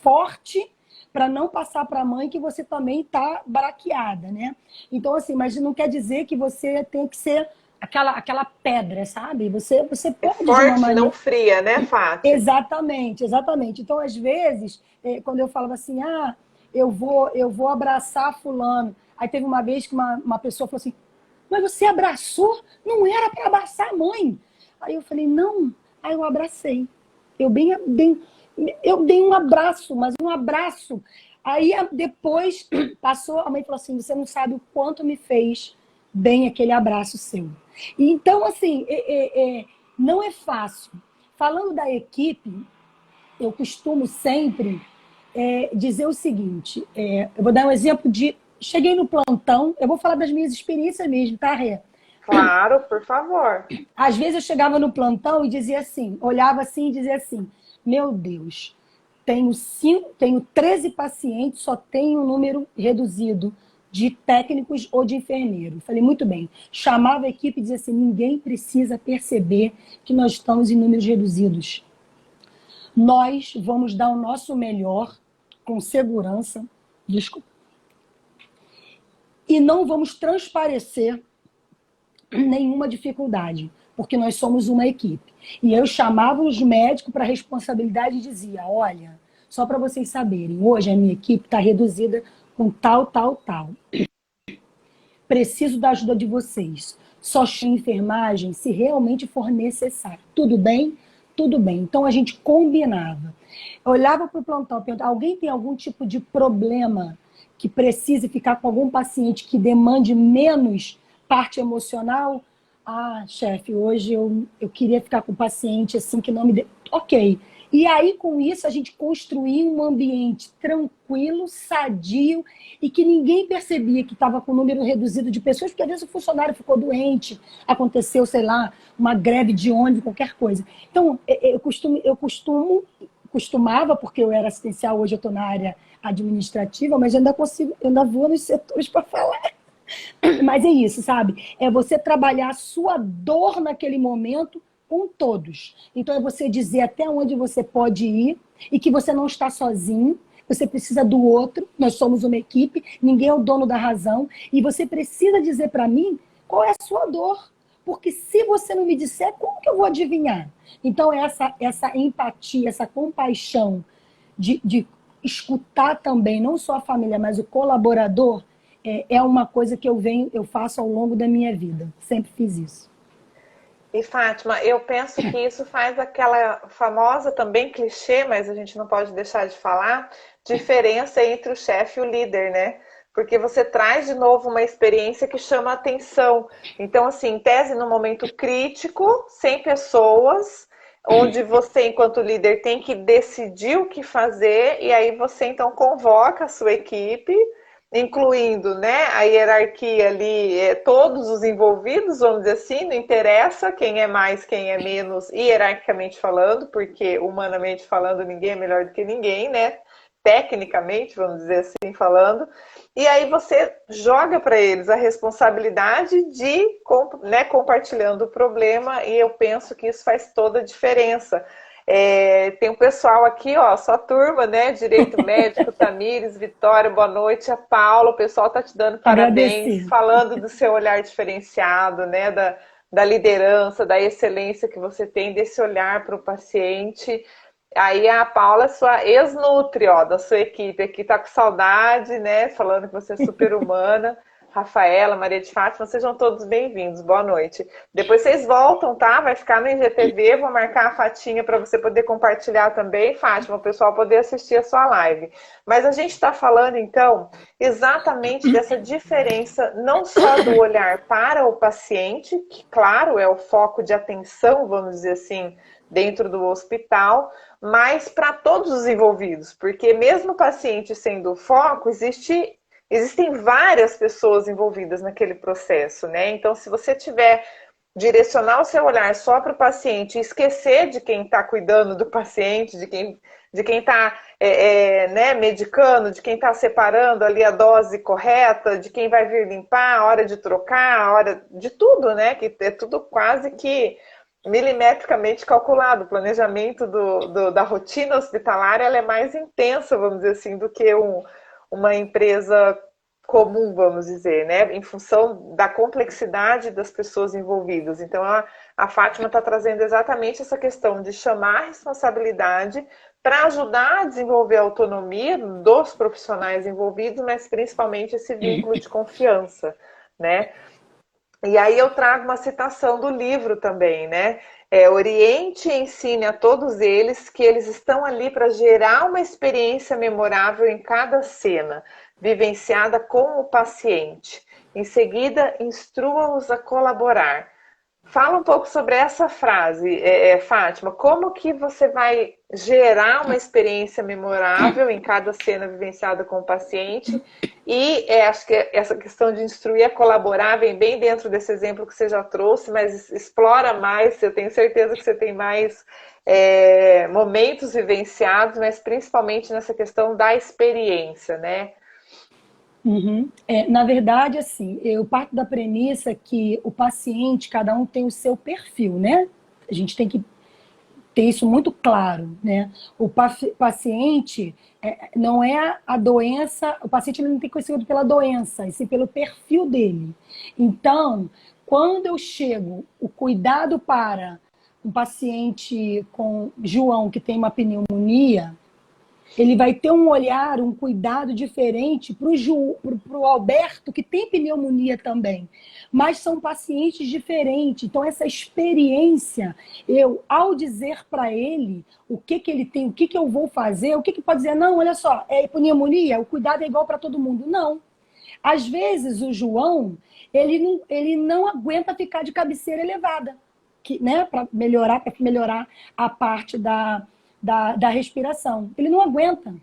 forte para não passar para a mãe que você também está braqueada, né? Então, assim, mas não quer dizer que você tem que ser aquela pedra, sabe? Você É pode, de uma forte, não maneira. fria, né, Fátima? Exatamente, exatamente. Então, às vezes, quando eu falava assim, eu vou abraçar fulano. Aí teve uma vez que uma pessoa falou assim, mas você abraçou? Não era para abraçar a mãe. Aí eu falei, não. Aí eu abracei. Eu dei um abraço, mas um abraço. Aí depois passou, a mãe falou assim, você não sabe o quanto me fez bem aquele abraço seu. E então, assim, não é fácil. Falando da equipe, eu costumo sempre dizer o seguinte, eu vou dar um exemplo de, cheguei no plantão, eu vou falar das minhas experiências mesmo, tá, Rê? Claro, por favor. Às vezes eu chegava no plantão e dizia assim, olhava assim e dizia assim, meu Deus, tenho 13 pacientes, só tenho um número reduzido de técnicos ou de enfermeiro. Falei, muito bem. Chamava a equipe e dizia assim, ninguém precisa perceber que nós estamos em números reduzidos. Nós vamos dar o nosso melhor, com segurança, desculpa, e não vamos transparecer nenhuma dificuldade, porque nós somos uma equipe. E eu chamava os médicos para responsabilidade e dizia, olha, só para vocês saberem, hoje a minha equipe está reduzida com tal, tal, tal. Preciso da ajuda de vocês. Só enfermagem se realmente for necessário. Tudo bem? Tudo bem. Então a gente combinava. Eu olhava para o plantão, perguntava, alguém tem algum tipo de problema que precise ficar com algum paciente que demande menos parte emocional? Ah, chefe, hoje eu queria ficar com o paciente assim que não me dê. Ok. E aí, com isso, a gente construía um ambiente tranquilo, sadio, e que ninguém percebia que estava com um número reduzido de pessoas, porque às vezes o funcionário ficou doente, aconteceu, sei lá, uma greve de ônibus, qualquer coisa. Então, costumava, porque eu era assistencial, hoje eu estou na área administrativa, mas eu ainda vou nos setores para falar. Mas é isso, sabe? É você trabalhar a sua dor naquele momento com todos. Então é você dizer até onde você pode ir e que você não está sozinho, você precisa do outro, nós somos uma equipe, ninguém é o dono da razão, e você precisa dizer para mim qual é a sua dor. Porque se você não me disser, como que eu vou adivinhar? Então essa empatia, essa compaixão de escutar também, não só a família, mas o colaborador, é uma coisa que eu faço ao longo da minha vida. Sempre fiz isso. E Fátima, eu penso que isso faz aquela famosa também clichê, mas a gente não pode deixar de falar, diferença entre o chefe e o líder, né? Porque você traz de novo uma experiência que chama atenção. Então, assim, em tese, no momento crítico, 100 pessoas, onde você, enquanto líder, tem que decidir o que fazer, e aí você então convoca a sua equipe, incluindo, né, a hierarquia ali, todos os envolvidos, vamos dizer assim, não interessa quem é mais, quem é menos, hierarquicamente falando, porque humanamente falando ninguém é melhor do que ninguém, né, tecnicamente, vamos dizer assim, falando, e aí você joga para eles a responsabilidade de, né, compartilhando o problema, e eu penso que isso faz toda a diferença. Tem um pessoal aqui, ó, só turma, né? Direito Médico, Tamires, Vitória, boa noite. A Paula, o pessoal tá te dando parabéns, Agradecer. falando do seu olhar diferenciado, né? Da liderança, da excelência que você tem, desse olhar para o paciente. Aí a Paula, sua ex-nutri, ó, da sua equipe aqui, tá com saudade, né? Falando que você é super humana. Rafaela, Maria de Fátima, sejam todos bem-vindos. Boa noite. Depois vocês voltam, tá? Vai ficar no IGTV, vou marcar a fatinha para você poder compartilhar também, Fátima, o pessoal poder assistir a sua live. Mas a gente está falando, então, exatamente dessa diferença, não só do olhar para o paciente, que, claro, é o foco de atenção, vamos dizer assim, dentro do hospital, mas para todos os envolvidos, porque mesmo o paciente sendo o foco, existem várias pessoas envolvidas naquele processo, né? Então, se você tiver direcionar o seu olhar só para o paciente e esquecer de quem está cuidando do paciente, de quem está né, medicando, de quem está separando ali a dose correta, de quem vai vir limpar, a hora de trocar, a hora de tudo, né? Que é tudo quase que milimetricamente calculado. O planejamento da rotina hospitalar ela é mais intensa, vamos dizer assim, do que uma empresa comum, vamos dizer, né? Em função da complexidade das pessoas envolvidas. Então, a Fátima está trazendo exatamente essa questão de chamar a responsabilidade para ajudar a desenvolver a autonomia dos profissionais envolvidos, mas principalmente esse vínculo de confiança, né? E aí eu trago uma citação do livro também, né? Oriente e ensine a todos eles que eles estão ali para gerar uma experiência memorável em cada cena, vivenciada com o paciente. Em seguida, instrua-os a colaborar. Fala um pouco sobre essa frase, Fátima. Como que você vai gerar uma experiência memorável em cada cena vivenciada com o paciente? E acho que essa questão de instruir a colaborar vem bem dentro desse exemplo que você já trouxe, mas explora mais. Eu tenho certeza que você tem mais momentos vivenciados, mas principalmente nessa questão da experiência, né? Uhum. Na verdade, assim, eu parto da premissa que o paciente, cada um tem o seu perfil, né? A gente tem que ter isso muito claro, né? O paciente não é a doença, o paciente não tem conhecimento pela doença, e sim pelo perfil dele. Então, quando eu chego, o cuidado para um paciente com João que tem uma pneumonia, ele vai ter um olhar, um cuidado diferente para o Alberto, que tem pneumonia também. Mas são pacientes diferentes. Então, essa experiência, ao dizer para ele o que ele tem, o que eu vou fazer, o que pode dizer, não, olha só, é pneumonia, o cuidado é igual para todo mundo. Não. Às vezes, o João, ele não aguenta ficar de cabeceira elevada, né, para melhorar a parte da respiração. Ele não aguenta.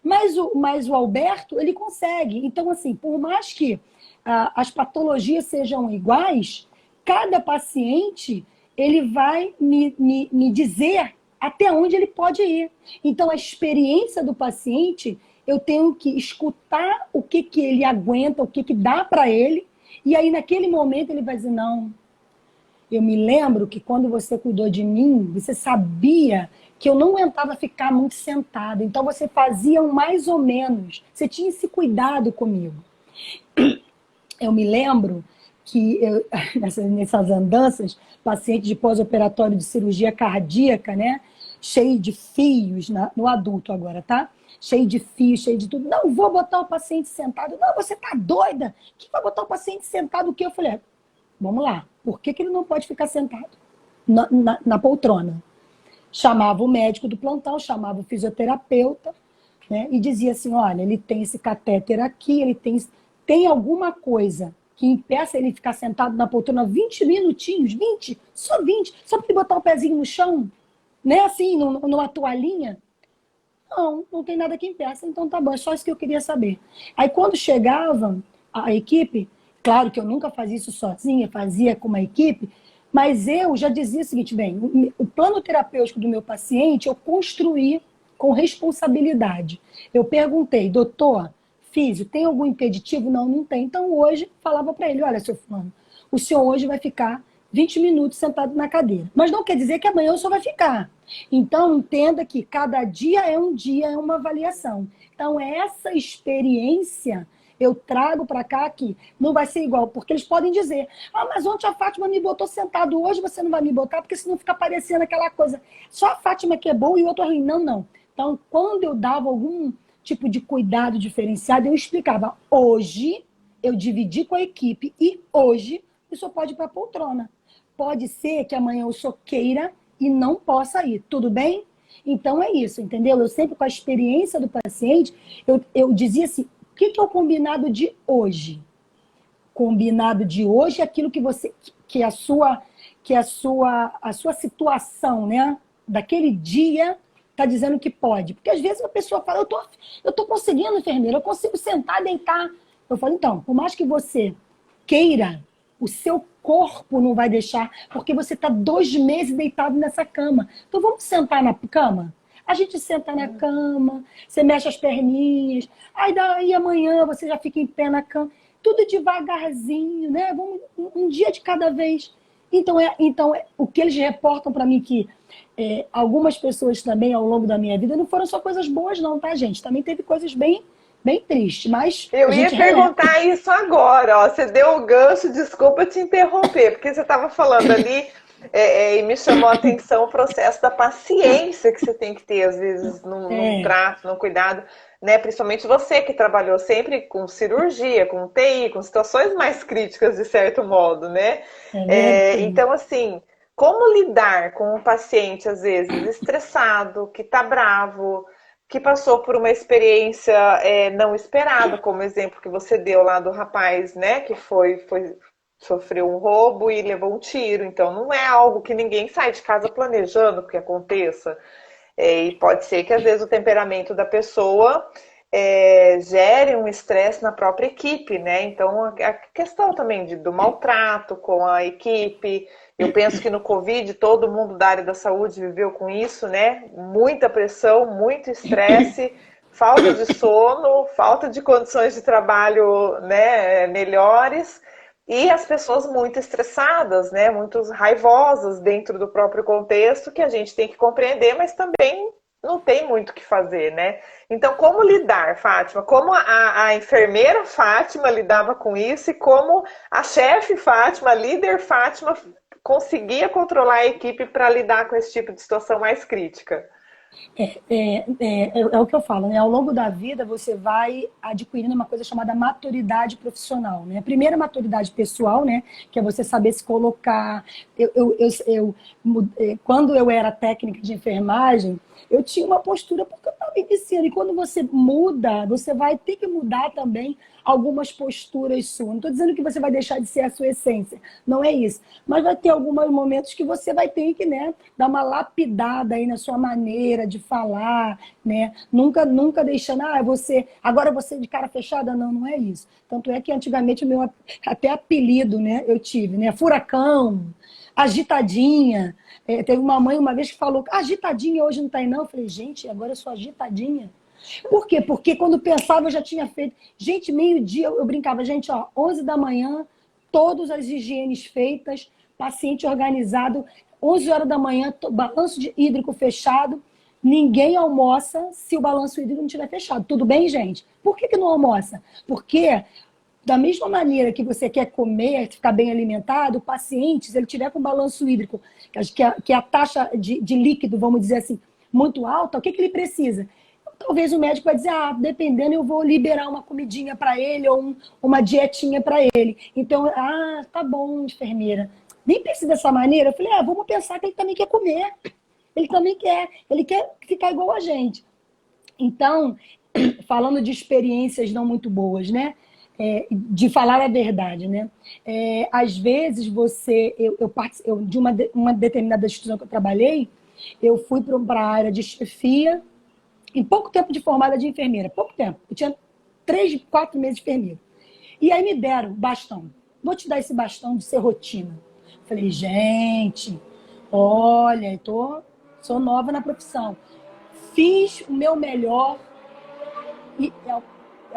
Mas o Alberto, ele consegue. Então, assim, por mais que as patologias sejam iguais, cada paciente, ele vai me dizer até onde ele pode ir. Então, a experiência do paciente, eu tenho que escutar o que ele aguenta, o que dá para ele, e aí, naquele momento, ele vai dizer, não, eu me lembro que quando você cuidou de mim, você sabia que eu não aguentava ficar muito sentada. Então, você fazia um mais ou menos. Você tinha esse cuidado comigo. Eu me lembro que nessas andanças, paciente de pós-operatório de cirurgia cardíaca, né? Cheio de fios, no adulto agora, tá? Cheio de fios, cheio de tudo. Não, vou botar o paciente sentado. Não, você tá doida? Que vai botar o paciente sentado o quê? Eu falei, vamos lá. Por que ele não pode ficar sentado na poltrona? Chamava o médico do plantão, chamava o fisioterapeuta, né, e dizia assim, olha, ele tem esse catéter aqui, ele tem alguma coisa que impeça ele ficar sentado na poltrona 20 minutinhos, 20, só para ele botar o pezinho no chão, né, assim, numa toalhinha. Não tem nada que impeça, então tá bom, é só isso que eu queria saber. Aí quando chegava a equipe, claro que eu nunca fazia isso sozinha, fazia com uma equipe, mas eu já dizia o seguinte, bem, o plano terapêutico do meu paciente eu construí com responsabilidade. Eu perguntei, doutor, físio, tem algum impeditivo? Não tem. Então hoje, falava para ele, olha, seu fulano, o senhor hoje vai ficar 20 minutos sentado na cadeira. Mas não quer dizer que amanhã o senhor vai ficar. Então entenda que cada dia, é uma avaliação. Então essa experiência eu trago para cá que não vai ser igual, porque eles podem dizer, mas ontem a Fátima me botou sentado, hoje você não vai me botar, porque senão fica parecendo aquela coisa, só a Fátima que é boa e o outro é ruim. Não. Então, quando eu dava algum tipo de cuidado diferenciado, eu explicava, hoje eu dividi com a equipe e hoje o senhor pode ir para a poltrona. Pode ser que amanhã o senhor queira e não possa ir, tudo bem? Então é isso, entendeu? Eu sempre, com a experiência do paciente, eu dizia assim, o que é o combinado de hoje? Combinado de hoje é aquilo que que a sua situação, né, daquele dia está dizendo que pode. Porque às vezes a pessoa fala, eu tô conseguindo, enfermeira, eu consigo sentar, deitar. Eu falo, então, por mais que você queira, o seu corpo não vai deixar, porque você está 2 meses deitado nessa cama. Então vamos sentar na cama? A gente senta na cama, você mexe as perninhas, aí daí amanhã você já fica em pé na cama. Tudo devagarzinho, né? Vamos um dia de cada vez. Então, o que eles reportam para mim que algumas pessoas também ao longo da minha vida não foram só coisas boas não, tá, gente? Também teve coisas bem tristes, mas eu ia perguntar isso agora, ó. Você deu o gancho, desculpa te interromper, porque você estava falando ali e me chamou a atenção o processo da paciência que você tem que ter, às vezes, num trato, num cuidado, né? Principalmente você que trabalhou sempre com cirurgia, com TI, com situações mais críticas, de certo modo, né? Então, assim, como lidar com um paciente, às vezes, estressado, que está bravo, que passou por uma experiência não esperada, como o exemplo que você deu lá do rapaz, né? Que sofreu um roubo e levou um tiro. Então, não é algo que ninguém sai de casa planejando que aconteça. E pode ser que, às vezes, o temperamento da pessoa gere um estresse na própria equipe, né? Então, a questão também do maltrato com a equipe. Eu penso que no Covid, todo mundo da área da saúde viveu com isso, né? Muita pressão, muito estresse, falta de sono, falta de condições de trabalho, né, melhores. E as pessoas muito estressadas, né? Muito raivosas dentro do próprio contexto, que a gente tem que compreender, mas também não tem muito o que fazer, né? Então, como lidar, Fátima? Como a enfermeira Fátima lidava com isso e como a chefe Fátima, a líder Fátima, conseguia controlar a equipe para lidar com esse tipo de situação mais crítica? É o que eu falo, né? Ao longo da vida você vai adquirindo uma coisa chamada maturidade profissional, né? A primeira maturidade pessoal, né? Que é você saber se colocar. Quando eu era técnica de enfermagem, eu tinha uma postura porque eu estava iniciando. E quando você muda, você vai ter que mudar também algumas posturas suas. Não estou dizendo que você vai deixar de ser a sua essência, não é isso. Mas vai ter alguns momentos que você vai ter que, né, dar uma lapidada aí na sua maneira de falar, né? Nunca deixando, agora você de cara fechada, não é isso. Tanto é que antigamente o meu até apelido, né, eu tive, né? Furacão, agitadinha. Teve uma mãe uma vez que falou, agitadinha hoje não tá aí não. Eu falei, gente, agora eu sou agitadinha. Por quê? Porque quando pensava eu já tinha feito. Gente, meio-dia eu brincava, gente, 11 da manhã, todas as higienes feitas, paciente organizado, 11 horas da manhã, balanço hídrico fechado, ninguém almoça se o balanço hídrico não estiver fechado. Tudo bem, gente? Por que não almoça? Porque da mesma maneira que você quer comer, ficar bem alimentado, o paciente, se ele tiver com balanço hídrico, que é a taxa de líquido, vamos dizer assim, muito alta, o que ele precisa? Talvez o médico vai dizer, dependendo, eu vou liberar uma comidinha para ele ou uma dietinha para ele. Então, tá bom, enfermeira. Nem pense dessa maneira. Eu falei, vamos pensar que ele também quer comer. Ele quer ficar igual a gente. Então, falando de experiências não muito boas, né? De falar a verdade, né? Às vezes eu de uma determinada instituição que eu trabalhei, eu fui para a área de chefia, em pouco tempo de formada de enfermeira, pouco tempo. Eu tinha 3, 4 meses de enfermeira. E aí me deram bastão. Vou te dar esse bastão de ser rotina. Falei, gente, olha, sou nova na profissão. Fiz o meu melhor. E é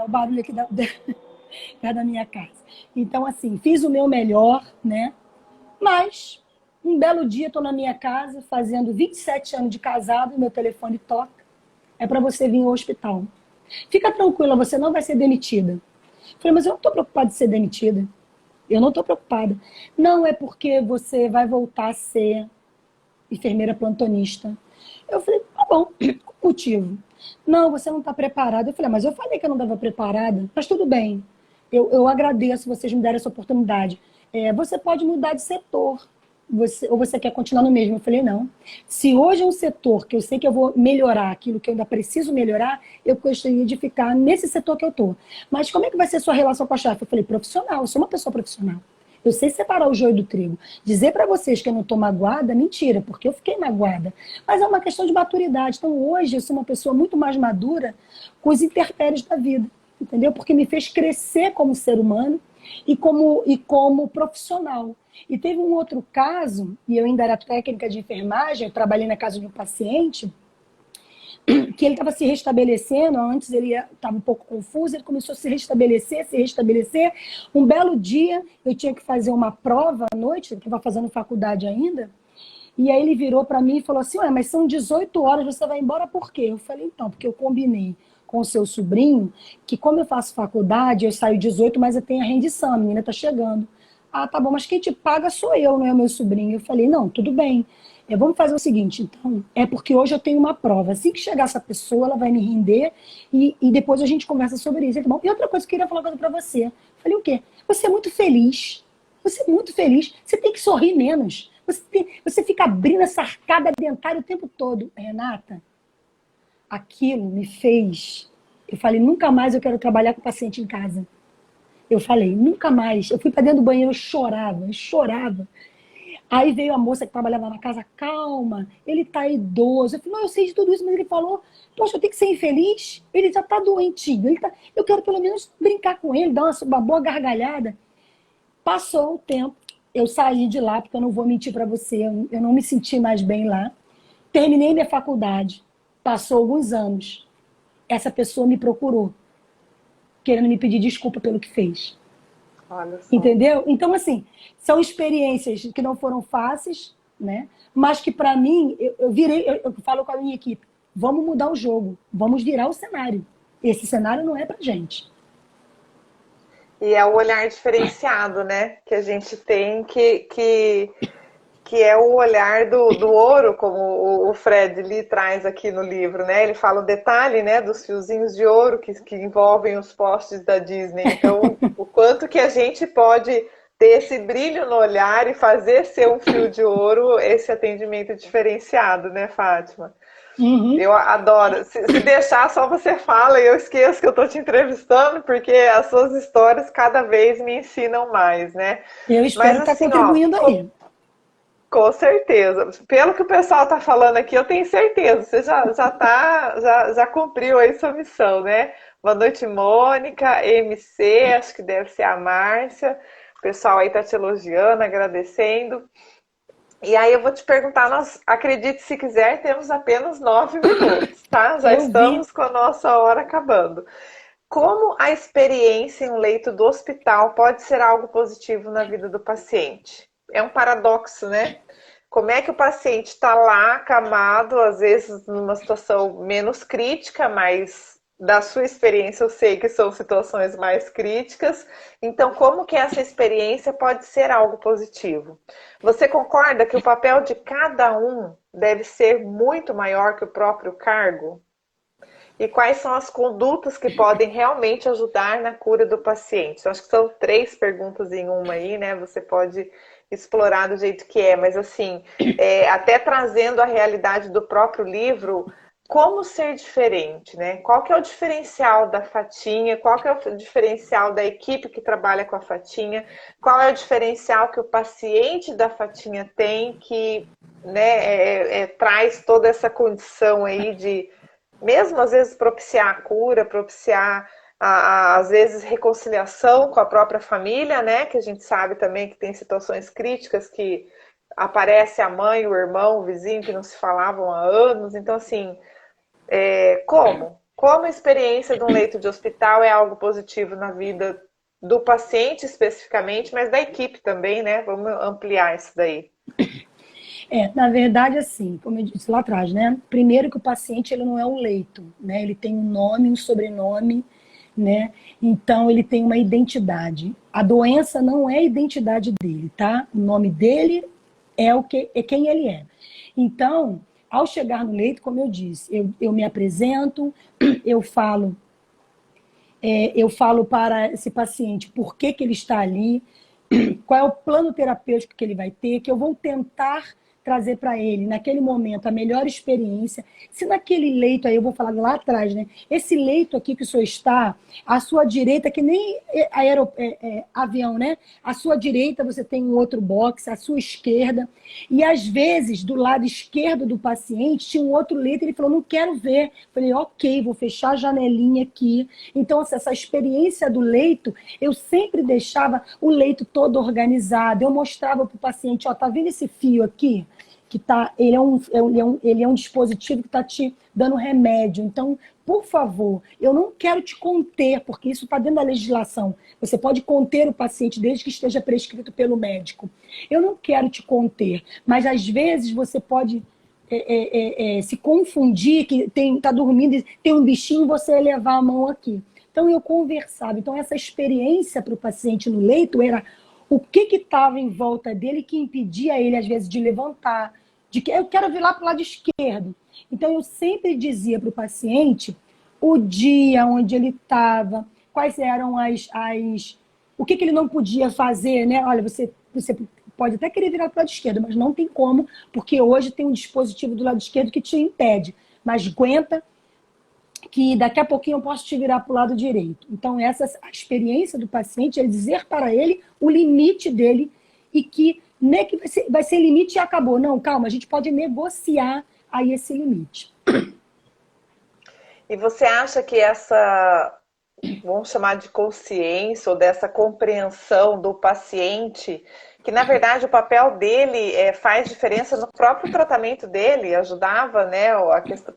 o barulho aqui da minha casa. Então, assim, fiz o meu melhor, né? Mas, um belo dia, estou na minha casa, fazendo 27 anos de casado, e meu telefone toca. É para você vir ao hospital. Fica tranquila, você não vai ser demitida. Falei, mas eu não estou preocupada de ser demitida. Eu não estou preocupada. Não, é porque você vai voltar a ser enfermeira plantonista. Eu falei, tá bom, qual o motivo? Não, você não está preparada. Eu falei, mas eu falei que eu não estava preparada. Mas tudo bem, eu agradeço vocês me darem essa oportunidade. Você pode mudar de setor. Ou você quer continuar no mesmo? Eu falei, não. Se hoje é um setor que eu sei que eu vou melhorar aquilo que eu ainda preciso melhorar, eu gostaria de ficar nesse setor que eu estou. Mas como é que vai ser a sua relação com a chefe? Eu falei, profissional, eu sou uma pessoa profissional. Eu sei separar o joio do trigo. Dizer para vocês que eu não estou magoada, mentira, porque eu fiquei magoada. Mas é uma questão de maturidade. Então, hoje, eu sou uma pessoa muito mais madura com os intempéries da vida, entendeu? Porque me fez crescer como ser humano e como profissional. E teve um outro caso, e eu ainda era técnica de enfermagem, eu trabalhei na casa de um paciente, que ele estava se restabelecendo, antes ele estava um pouco confuso, ele começou a se restabelecer. Um belo dia, eu tinha que fazer uma prova à noite, eu estava fazendo faculdade ainda, e aí ele virou para mim e falou assim, ué, mas são 18 horas, você vai embora por quê? Eu falei, então, porque eu combinei com o seu sobrinho, que como eu faço faculdade, eu saio 18, mas eu tenho a rendição, a menina está chegando. Ah, tá bom, mas quem te paga sou eu, não é o meu sobrinho. Eu falei, não, tudo bem. Vamos fazer o seguinte, então, é porque hoje eu tenho uma prova. Assim que chegar essa pessoa, ela vai me render e depois a gente conversa sobre isso. Tá bom? E outra coisa que eu queria falar uma coisa pra você. Eu falei, o quê? Você é muito feliz. Você é muito feliz. Você tem que sorrir menos. Você fica abrindo essa arcada dentária o tempo todo. Renata, aquilo me fez... Eu falei, nunca mais eu quero trabalhar com paciente em casa. Eu falei, nunca mais. Eu fui para dentro do banheiro, eu chorava. Aí veio a moça que trabalhava na casa, calma, ele tá idoso. Eu falei, não, eu sei de tudo isso, mas ele falou, poxa, eu tenho que ser infeliz? Ele já tá doentinho, eu quero pelo menos brincar com ele, dar uma boa gargalhada. Passou o tempo, eu saí de lá, porque eu não vou mentir para você, eu não me senti mais bem lá. Terminei minha faculdade, passou alguns anos. Essa pessoa me procurou, querendo me pedir desculpa pelo que fez. Olha só. Entendeu? Então, assim, são experiências que não foram fáceis, né? Mas que, para mim, eu falo com a minha equipe, vamos mudar o jogo, vamos virar o cenário. Esse cenário não é pra gente. E é o olhar diferenciado, né? Que a gente tem, que é o olhar do ouro, como o Fred Lee traz aqui no livro, né? Ele fala o detalhe, né, dos fiozinhos de ouro que envolvem os postes da Disney. Então, o quanto que a gente pode ter esse brilho no olhar e fazer ser um fio de ouro esse atendimento diferenciado, né, Fátima? Uhum. Eu adoro. Se deixar, só você fala e eu esqueço que eu estou te entrevistando, porque as suas histórias cada vez me ensinam mais, né? Eu espero estar contribuindo aí. Com certeza. Pelo que o pessoal está falando aqui, eu tenho certeza. Você já cumpriu aí sua missão, né? Boa noite, Mônica, MC, acho que deve ser a Márcia. O pessoal aí está te elogiando, agradecendo. E aí eu vou te perguntar, nós, acredite se quiser, temos apenas 9 minutos, tá? Já estamos com a nossa hora acabando. Como a experiência em um leito do hospital pode ser algo positivo na vida do paciente? É um paradoxo, né? Como é que o paciente está lá, acamado, às vezes numa situação menos crítica, mas da sua experiência eu sei que são situações mais críticas. Então, como que essa experiência pode ser algo positivo? Você concorda que o papel de cada um deve ser muito maior que o próprio cargo? E quais são as condutas que podem realmente ajudar na cura do paciente? Eu acho que são 3 perguntas em uma aí, né? Você pode explorar do jeito que é, mas assim, até trazendo a realidade do próprio livro, como ser diferente, né? Qual que é o diferencial da Fatinha? Qual que é o diferencial da equipe que trabalha com a Fatinha? Qual é o diferencial que o paciente da Fatinha tem que, né, traz toda essa condição aí de, mesmo às vezes, propiciar a cura, propiciar às vezes reconciliação com a própria família, né? Que a gente sabe também que tem situações críticas que aparece a mãe, o irmão, o vizinho que não se falavam há anos. Então, assim, como a experiência de um leito de hospital é algo positivo na vida do paciente especificamente, mas da equipe também, né? Vamos ampliar isso daí. Na verdade, assim, como eu disse lá atrás, né? Primeiro que o paciente ele não é um leito, né? Ele tem um nome, um sobrenome, né? Então ele tem uma identidade. A doença não é a identidade dele, tá? O nome dele é quem ele é. Então, ao chegar no leito, como eu disse, eu me apresento, eu falo para esse paciente por que ele está ali, qual é o plano terapêutico que ele vai ter, que eu vou tentar trazer para ele, naquele momento, a melhor experiência. Se naquele leito aí, eu vou falar lá atrás, né? Esse leito aqui que o senhor está, à sua direita, que nem avião, né? À sua direita você tem um outro box, à sua esquerda. E às vezes, do lado esquerdo do paciente, tinha um outro leito, ele falou, não quero ver. Eu falei, ok, vou fechar a janelinha aqui. Então, assim, essa experiência do leito, eu sempre deixava o leito todo organizado. Eu mostrava para o paciente, ó, tá vendo esse fio aqui? Que tá, ele é um dispositivo que está te dando remédio. Então, por favor, eu não quero te conter, porque isso está dentro da legislação. Você pode conter o paciente desde que esteja prescrito pelo médico. Eu não quero te conter, mas às vezes você pode se confundir, que está dormindo e tem um bichinho, você levar a mão aqui. Então, eu conversava. Então, essa experiência para o paciente no leito era o que estava em volta dele que impedia ele, às vezes, de levantar, de que eu quero vir lá para o lado esquerdo. Então, eu sempre dizia para o paciente o dia onde ele estava, quais eram o que ele não podia fazer, né? Olha, você pode até querer virar para o lado esquerdo, mas não tem como, porque hoje tem um dispositivo do lado esquerdo que te impede. Mas aguenta que daqui a pouquinho eu posso te virar para o lado direito. Então, a experiência do paciente é dizer para ele o limite dele e que não é que vai ser limite e acabou. Não, calma, a gente pode negociar aí esse limite. E você acha que essa, vamos chamar de consciência ou dessa compreensão do paciente, que na verdade o papel dele faz diferença no próprio tratamento dele, ajudava, né?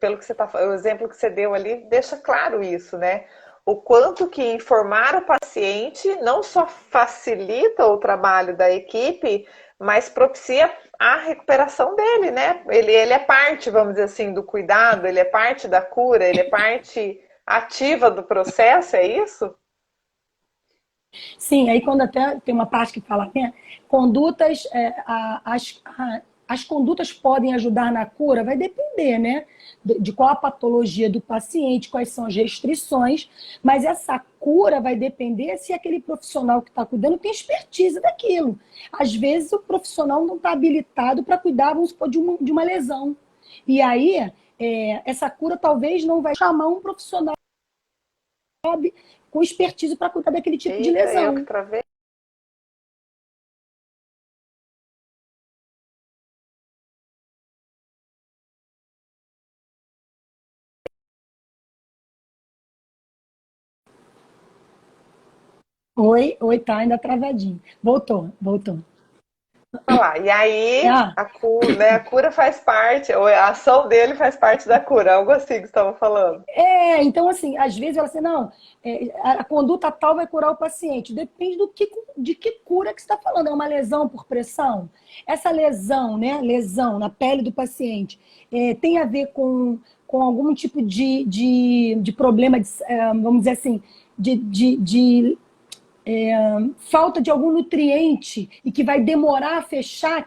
Pelo que você o exemplo que você deu ali deixa claro isso, né? O quanto que informar o paciente não só facilita o trabalho da equipe, mas propicia a recuperação dele, né? Ele é parte, vamos dizer assim, do cuidado, ele é parte da cura, ele é parte ativa do processo, é isso? Sim, aí quando até tem uma parte que fala, né, condutas, as condutas podem ajudar na cura, vai depender, né, de qual a patologia do paciente, quais são as restrições, mas essa cura vai depender se aquele profissional que está cuidando tem expertise daquilo. Às vezes o profissional não está habilitado para cuidar, vamos supor, de uma lesão. E aí, essa cura talvez não vai chamar um profissional com expertise para cuidar daquele tipo de lesão. Eu que travei. Oi, tá ainda travadinho. Voltou. Falar. E aí, Ah, a cura faz parte, ou a ação dele faz parte da cura, algo assim que você estava falando. então assim, às vezes ela assim, não, a conduta tal vai curar o paciente. Depende de que cura que você está falando. É uma lesão por pressão? Essa lesão, né, lesão na pele do paciente, tem a ver com algum tipo de problema, vamos dizer assim, de falta de algum nutriente e que vai demorar a fechar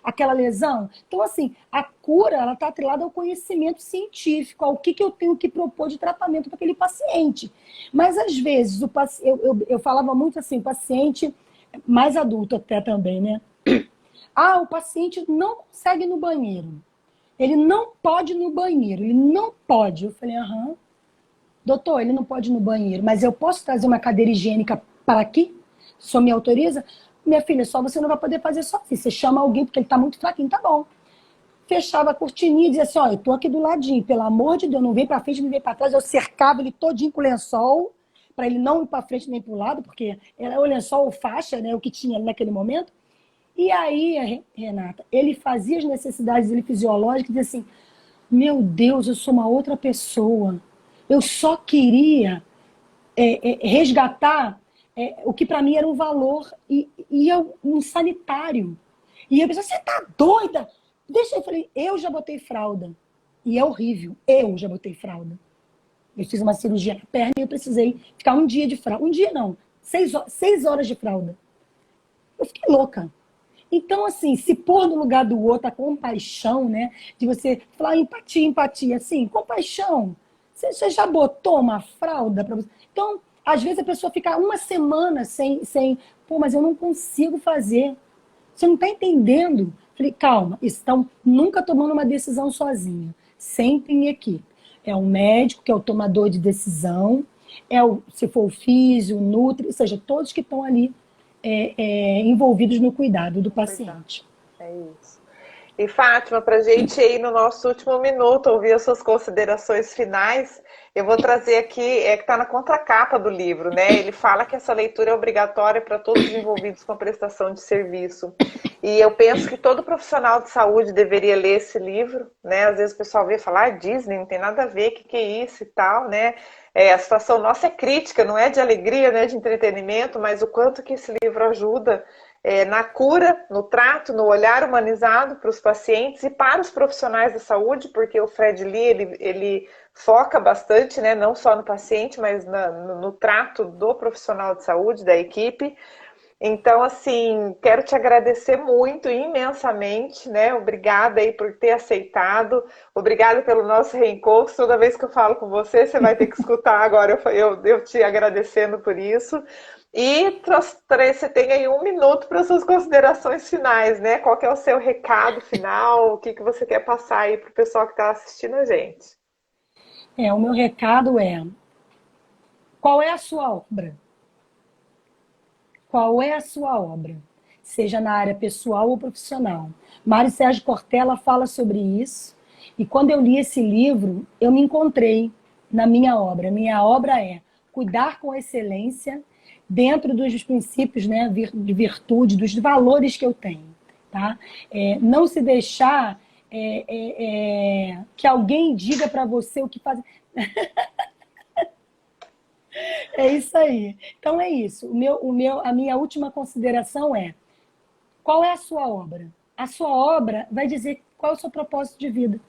aquela lesão. Então, assim, a cura ela está atrelada ao conhecimento científico, ao que eu tenho que propor de tratamento para aquele paciente. Mas, às vezes, eu falava muito assim, o paciente mais adulto até também, né? O paciente não consegue ir no banheiro. Ele não pode ir no banheiro, ele não pode. Eu falei, doutor, ele não pode ir no banheiro, mas eu posso trazer uma cadeira higiênica para aqui? O senhor me autoriza? Minha filha, só você não vai poder fazer sozinho. Você chama alguém porque ele está muito fraquinho, tá bom. Fechava a cortininha e dizia assim, eu tô aqui do ladinho, pelo amor de Deus, não vem para frente, não vem para trás. Eu cercava ele todinho com lençol, para ele não ir para frente nem para o lado, porque era o lençol ou faixa, né, o que tinha naquele momento. E aí, Renata, ele fazia as necessidades dele fisiológicas e dizia assim, meu Deus, eu sou uma outra pessoa. Eu só queria resgatar o que para mim era um valor um sanitário. E eu pensei, você tá doida? Deixa eu falei, eu já botei fralda. E é horrível, eu já botei fralda. Eu fiz uma cirurgia na perna e eu precisei ficar um dia de fralda. Um dia não, 6 horas de fralda. Eu fiquei louca. Então, assim, se pôr no lugar do outro, a compaixão, né? De você falar empatia, assim, compaixão. Você já botou uma fralda para você? Então, às vezes a pessoa fica uma semana sem, pô, mas eu não consigo fazer. Você não está entendendo? Falei, calma, estão nunca tomando uma decisão sozinha, sempre em equipe. É o médico que é o tomador de decisão, se for o físio, o nutri, ou seja, todos que estão ali envolvidos no cuidado do paciente. É isso. E Fátima, para a gente ir no nosso último minuto, ouvir as suas considerações finais, eu vou trazer aqui, que está na contracapa do livro, né? Ele fala que essa leitura é obrigatória para todos os envolvidos com a prestação de serviço. E eu penso que todo profissional de saúde deveria ler esse livro, né? Às vezes o pessoal vê falar, Disney, não tem nada a ver, o que é isso e tal, né? A situação nossa é crítica, não é de alegria, né, de entretenimento, mas o quanto que esse livro ajuda na cura, no trato, no olhar humanizado para os pacientes e para os profissionais da saúde, porque o Fred Lee, ele foca bastante, né, não só no paciente, mas no trato do profissional de saúde, da equipe. Então, assim, quero te agradecer muito, imensamente, né? Obrigada aí por ter aceitado. Obrigada pelo nosso reencontro. Toda vez que eu falo com você, você vai ter que escutar agora eu te agradecendo por isso. E você tem aí 1 minuto para suas considerações finais, né? Qual que é o seu recado final? O que você quer passar aí para o pessoal que está assistindo a gente? O meu recado qual é a sua obra? Qual é a sua obra? Seja na área pessoal ou profissional. Mário Sérgio Cortella fala sobre isso. E quando eu li esse livro, eu me encontrei na minha obra. Minha obra é cuidar com excelência dentro dos princípios, né, de virtude, dos valores que eu tenho. Tá? Não se deixar que alguém diga para você o que fazer. É isso aí. Então é isso. A minha última consideração qual é a sua obra? A sua obra vai dizer qual é o seu propósito de vida.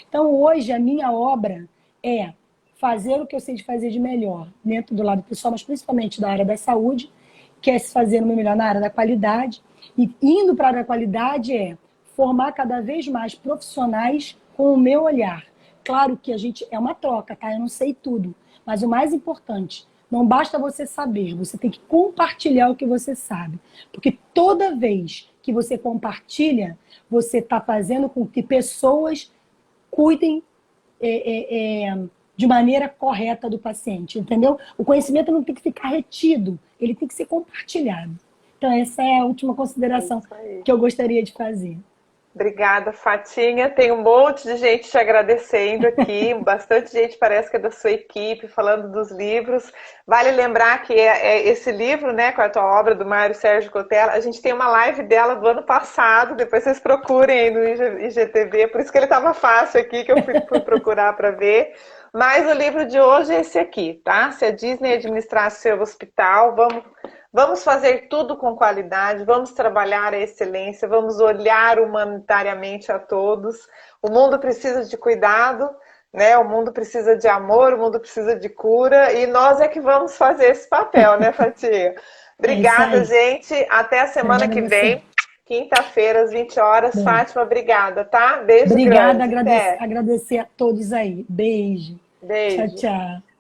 Então hoje a minha obra é fazer o que eu sei de fazer de melhor dentro do lado pessoal, mas principalmente da área da saúde, que é se fazer o meu melhor na área da qualidade. E indo para a área da qualidade formar cada vez mais profissionais com o meu olhar. Claro que é uma troca, tá? Eu não sei tudo. Mas o mais importante, não basta você saber, você tem que compartilhar o que você sabe. Porque toda vez que você compartilha, você está fazendo com que pessoas cuidem de maneira correta do paciente, entendeu? O conhecimento não tem que ficar retido, ele tem que ser compartilhado. Então essa é a última consideração que eu gostaria de fazer. Obrigada, Fatinha. Tem um monte de gente te agradecendo aqui, bastante gente parece que é da sua equipe, falando dos livros. Vale lembrar que esse livro, né, com a tua obra do Mário Sérgio Cortella, a gente tem uma live dela do ano passado, depois vocês procurem aí no IGTV, por isso que ele estava fácil aqui, que eu fui procurar para ver. Mas o livro de hoje é esse aqui, tá? Se a Disney administrasse seu hospital, vamos fazer tudo com qualidade, vamos trabalhar a excelência, vamos olhar humanitariamente a todos. O mundo precisa de cuidado, né? O mundo precisa de amor, o mundo precisa de cura, e nós é que vamos fazer esse papel, né, Fatia? Obrigada, gente. Até a semana que vem, quinta-feira, às 20 horas. Fátima, obrigada, tá? Beijo grande. Obrigada, agradecer a todos aí. Beijo. Beijo. Tchau, tchau.